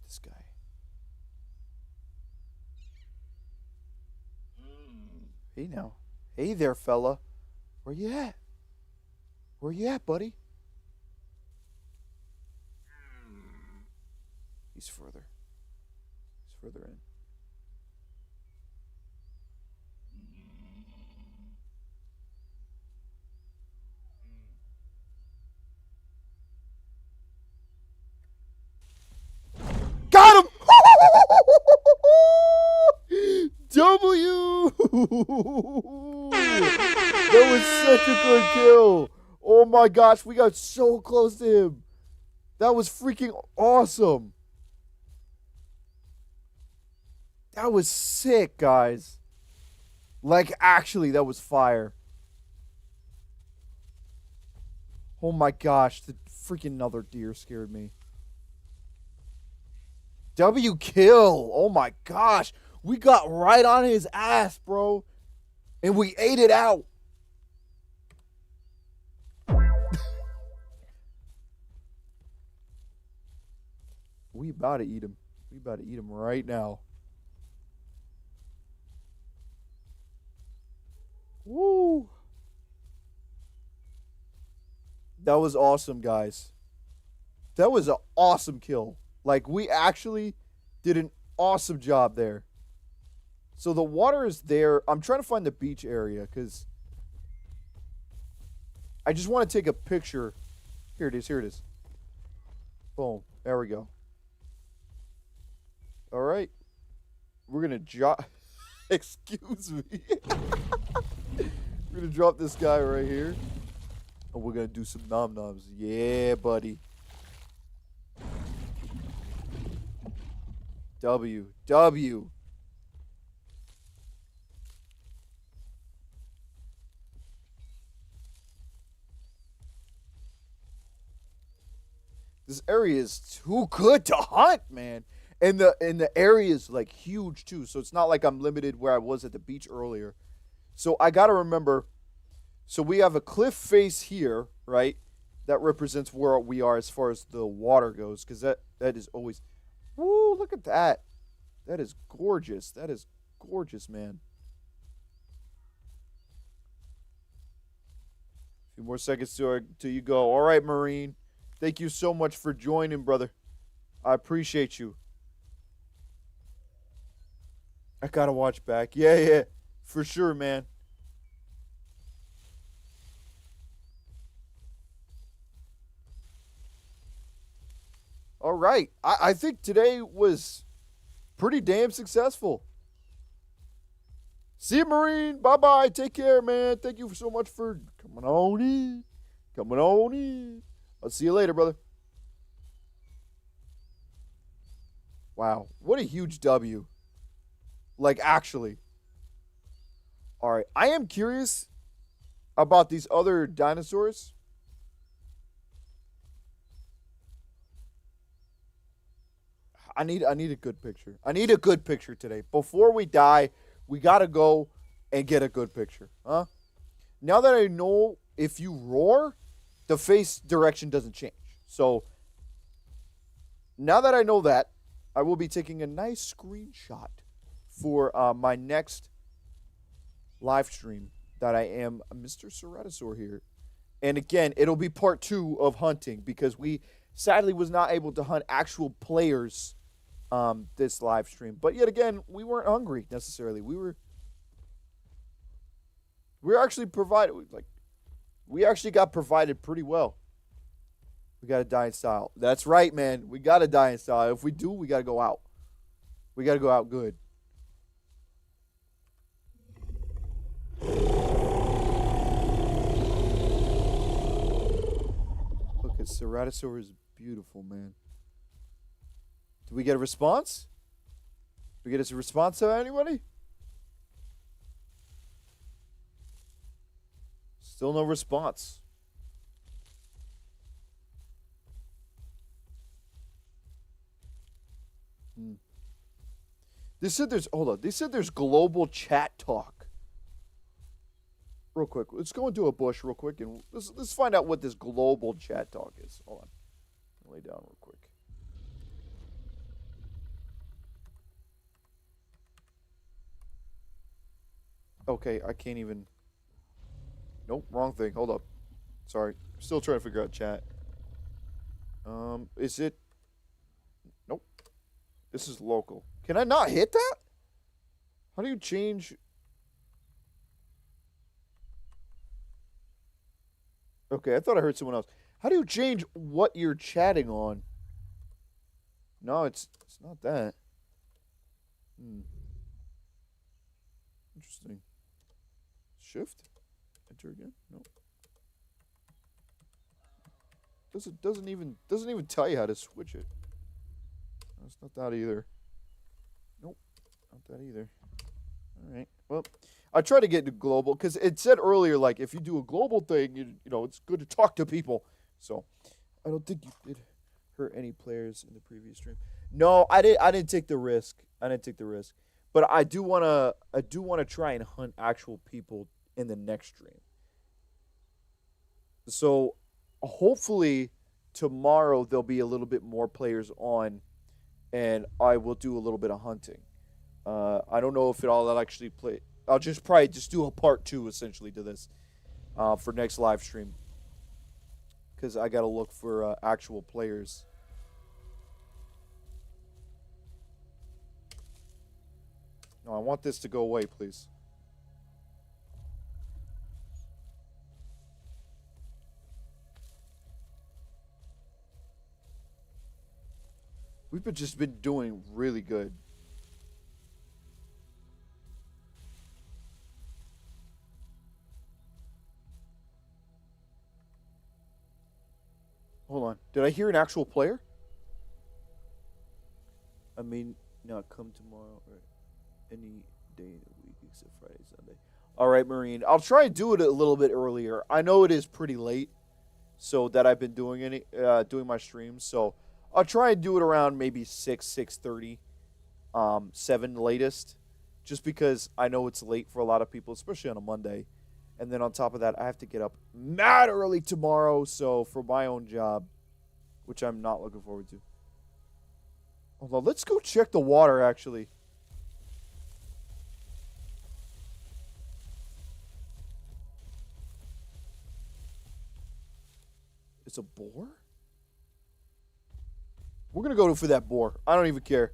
B: This guy. Hey now. Hey there, fella. Where you at? Where you at, buddy? He's further. He's further in. Got him! W! That was such a good kill. Oh my gosh, we got so close to him. That was freaking awesome. That was sick, guys. Like, actually, that was fire. Oh my gosh, the freaking another deer scared me. W kill. Oh my gosh. We got right on his ass, bro. And we ate it out. We about to eat him. We about to eat him right now. Woo. That was awesome, guys. That was an awesome kill. Like, we actually did an awesome job there. So the water is there. I'm trying to find the beach area because I just want to take a picture. Here it is. Boom. There we go. All right. We're going to excuse me. We're going to drop this guy right here. And we're going to do some nom-noms. Yeah, buddy. W. W. This area is too good to hunt, man. And the area is like huge too. So it's not like I'm limited where I was at the beach earlier. So I gotta remember. So we have a cliff face here, right? That represents where we are as far as the water goes, because that is always. Woo! Look at that. That is gorgeous. That is gorgeous, man. A few more seconds till you go. All right, Marine. Thank you so much for joining, brother. I appreciate you. I gotta watch back. Yeah, yeah. For sure, man. All right. I think today was pretty damn successful. See you, Marine. Bye bye. Take care, man. Thank you so much for coming on in. Coming on in. I'll see you later, brother. Wow. What a huge W. Like, actually. All right. I am curious about these other dinosaurs. I need a good picture. I need a good picture today. Before we die, we gotta go and get a good picture. Huh? Now that I know if you roar, the face direction doesn't change. So now that I know that, I will be taking a nice screenshot for my next live stream that I am Mr. Ceratosaur here. And again, it'll be part 2 of hunting because we sadly was not able to hunt actual players this live stream. But yet again, we weren't hungry necessarily. We were actually provided we actually got provided pretty well. We got to die in style. That's right, man. We got to die in style. If we do, we got to go out. We got to go out good. Look at Ceratosaurus is beautiful, man. Did we get a response? Did we get a response to anybody? Still no response. They said there's hold on. They said there's global chat talk. Real quick, let's go into a bush real quick and let's find out what this global chat talk is. Hold on, lay down real quick. Okay, I can't even. Nope, wrong thing. Hold up. Sorry, still trying to figure out chat. Is it? Nope. This is local. Can I not hit that? How do you change? Okay, I thought I heard someone else. How do you change what you're chatting on? No, it's not that. Interesting. Shift? Enter again? No. Doesn't even tell you how to switch it. No, it's not that either. Nope, not that either. All right. Well, I try to get to global because it said earlier, like if you do a global thing, you know it's good to talk to people. So I don't think you did hurt any players in the previous stream. No, I didn't take the risk. I didn't take the risk. But I do wanna try and hunt actual people in the next stream. So hopefully tomorrow there'll be a little bit more players on, and I will do a little bit of hunting. I don't know if I'll actually play. I'll probably do a part 2 essentially to this for next live stream because I gotta look for actual players. No, I want this to go away, please. We've just been doing really good. Hold on. Did I hear an actual player? I mean, Not come tomorrow or any day in the week except Friday, Sunday. All right, Marine. I'll try and do it a little bit earlier. I know it is pretty late, so that I've been doing my streams. So I'll try and do it around maybe 6:30, 7 latest, just because I know it's late for a lot of people, especially on a Monday. And then on top of that, I have to get up mad early tomorrow, so for my own job, which I'm not looking forward to. Hold on, let's go check the water, actually. It's a boar? We're going to go for that boar. I don't even care.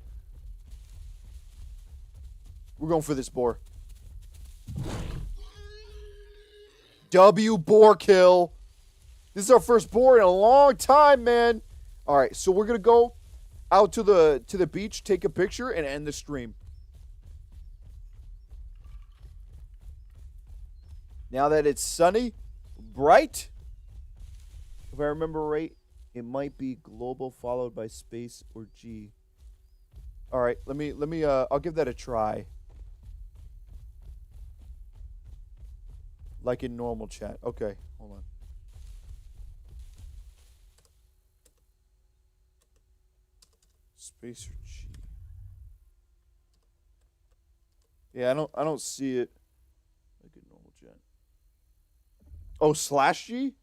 B: We're going for this boar. W boar kill. This is our first boar in a long time, man. All right, so we're going to go out to the beach, take a picture, and end the stream. Now that it's sunny, bright, if I remember right, it might be global followed by space or G. All right, let me I'll give that a try. Like in normal chat. Okay, hold on. Space or G. Yeah, I don't see it. Like in normal chat. Oh, /G?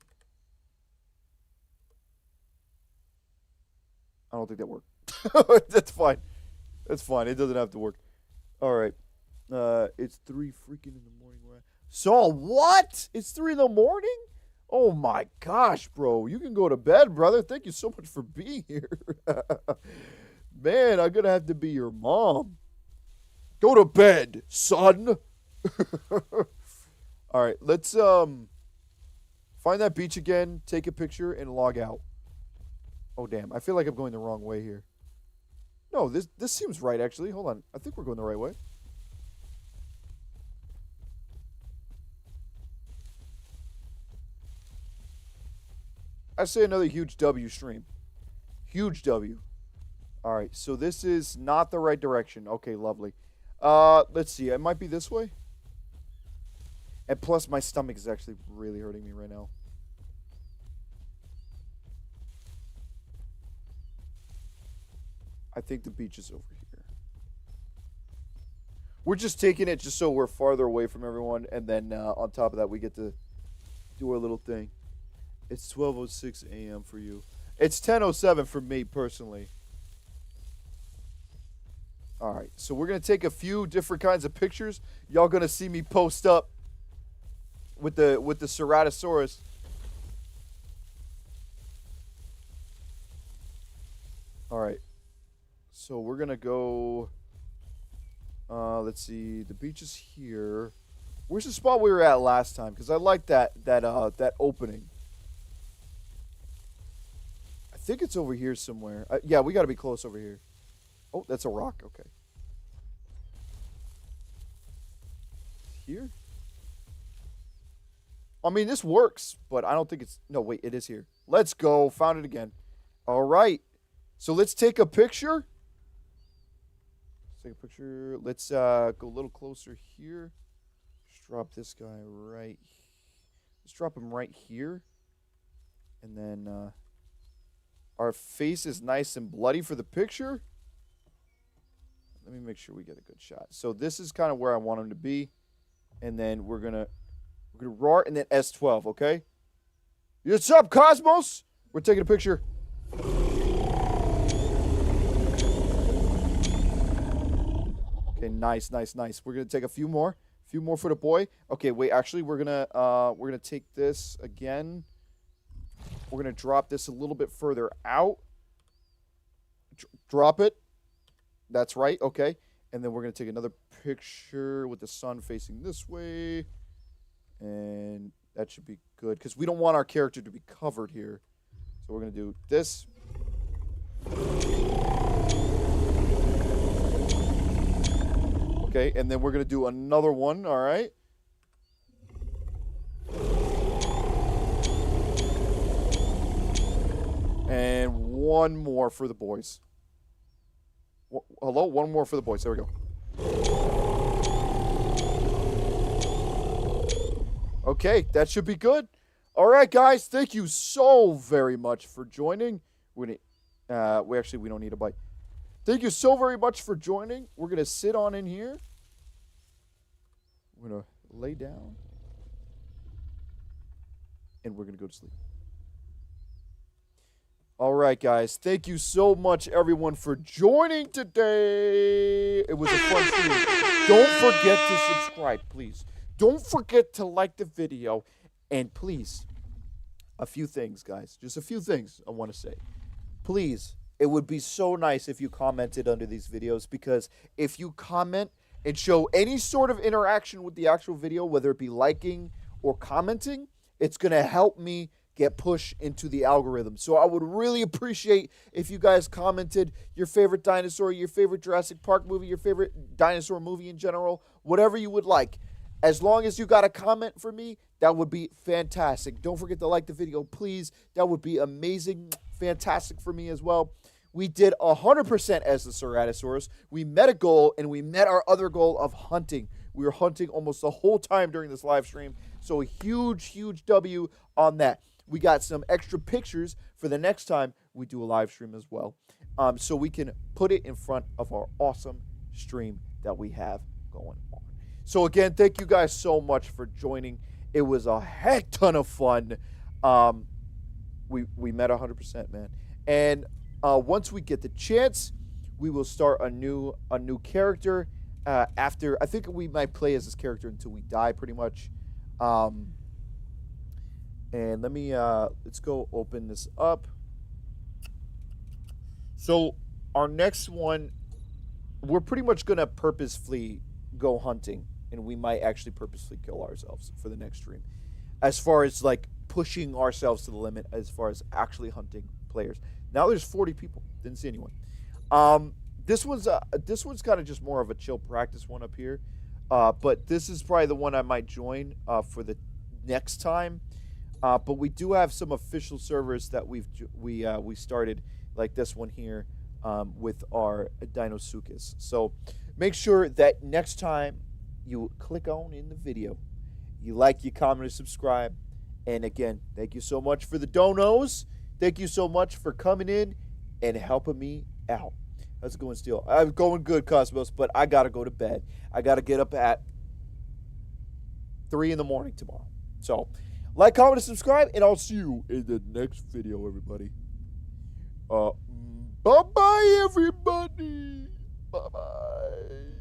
B: I don't think that worked. That's fine. That's fine. It doesn't have to work. All right. It's 3 freaking in the morning. So what? It's 3 in the morning? Oh my gosh, bro. You can go to bed, brother. Thank you so much for being here. Man, I'm going to have to be your mom. Go to bed, son. All right, let's find that beach again, take a picture, and log out. Oh, damn. I feel like I'm going the wrong way here. No, this seems right, actually. Hold on. I think we're going the right way. I say another huge W stream. Huge W. All right, so this is not the right direction. Okay, lovely. Let's see. It might be this way. And plus, my stomach is actually really hurting me right now. I think the beach is over here. We're just taking it just so we're farther away from everyone, and then on top of that, we get to do our little thing. It's 12:06 a.m. for you. It's 10:07 for me personally. All right, so we're gonna take a few different kinds of pictures. Y'all gonna see me post up with the Ceratosaurus. All right, so we're gonna go. Let's see. The beach is here. Where's the spot we were at last time? Because I like that opening. I think it's over here somewhere. Yeah, we got to be close over here. Oh, that's a rock. Okay. Here? I mean, this works, but I don't think it's... No, wait, it is here. Let's go. Found it again. All right. So let's take a picture. Let's take a picture. Let's go a little closer here. Just drop this guy right... Let's drop him right here. And then... our face is nice and bloody for the picture. Let me make sure we get a good shot. So this is kind of where I want him to be. And then we're gonna roar and then S12, okay? What's up, Cosmos? We're taking a picture. Okay, nice. We're gonna take a few more for the boy. Okay, wait, actually we're gonna take this again. We're going to drop this a little bit further out. Drop it. That's right. Okay. And then we're going to take another picture with the sun facing this way. And that should be good. Because we don't want our character to be covered here. So we're going to do this. Okay. And then we're going to do another one. All right. And one more for the boys. Hello? One more for the boys. There we go. Okay, that should be good. All right, guys. Thank you so very much for joining. We don't need a bite. Thank you so very much for joining. We're going to sit on in here. We're going to lay down. And we're going to go to sleep. All right, guys. Thank you so much, everyone, for joining today. It was a fun stream. Don't forget to subscribe, please. Don't forget to like the video. And please, a few things, guys. Just a few things I want to say. Please, it would be so nice if you commented under these videos, because if you comment and show any sort of interaction with the actual video, whether it be liking or commenting, it's going to help me get pushed into the algorithm. So I would really appreciate if you guys commented your favorite dinosaur, your favorite Jurassic Park movie, your favorite dinosaur movie in general, whatever you would like. As long as you got a comment for me, that would be fantastic. Don't forget to like the video, please. That would be amazing, fantastic for me as well. We did 100% as the Ceratosaurus. We met a goal, and we met our other goal of hunting. We were hunting almost the whole time during this live stream. So a huge, huge W on that. We got some extra pictures for the next time we do a live stream as well. So we can put it in front of our awesome stream that we have going on. So again, thank you guys so much for joining. It was a heck ton of fun. We met 100%, man. And once we get the chance, we will start a new character. After, I think we might play as this character until we die, pretty much. And let me let's go open this up. So our next one, we're pretty much gonna purposefully go hunting, and we might actually purposefully kill ourselves for the next stream, as far as like pushing ourselves to the limit as far as actually hunting players. Now there's 40 people. Didn't see anyone. This one's kind of just more of a chill practice one up here, but this is probably the one I might join for the next time. But we do have some official servers that we started, like this one here, with our Dinosuchus. So make sure that next time you click on in the video, you like, you comment, and subscribe. And again, thank you so much for the donos. Thank you so much for coming in and helping me out. How's it going, Steel? I'm going good, Cosmos, but I got to go to bed. I got to get up at 3 in the morning tomorrow. So, like, comment, and subscribe, and I'll see you in the next video, everybody. Bye-bye, everybody. Bye-bye.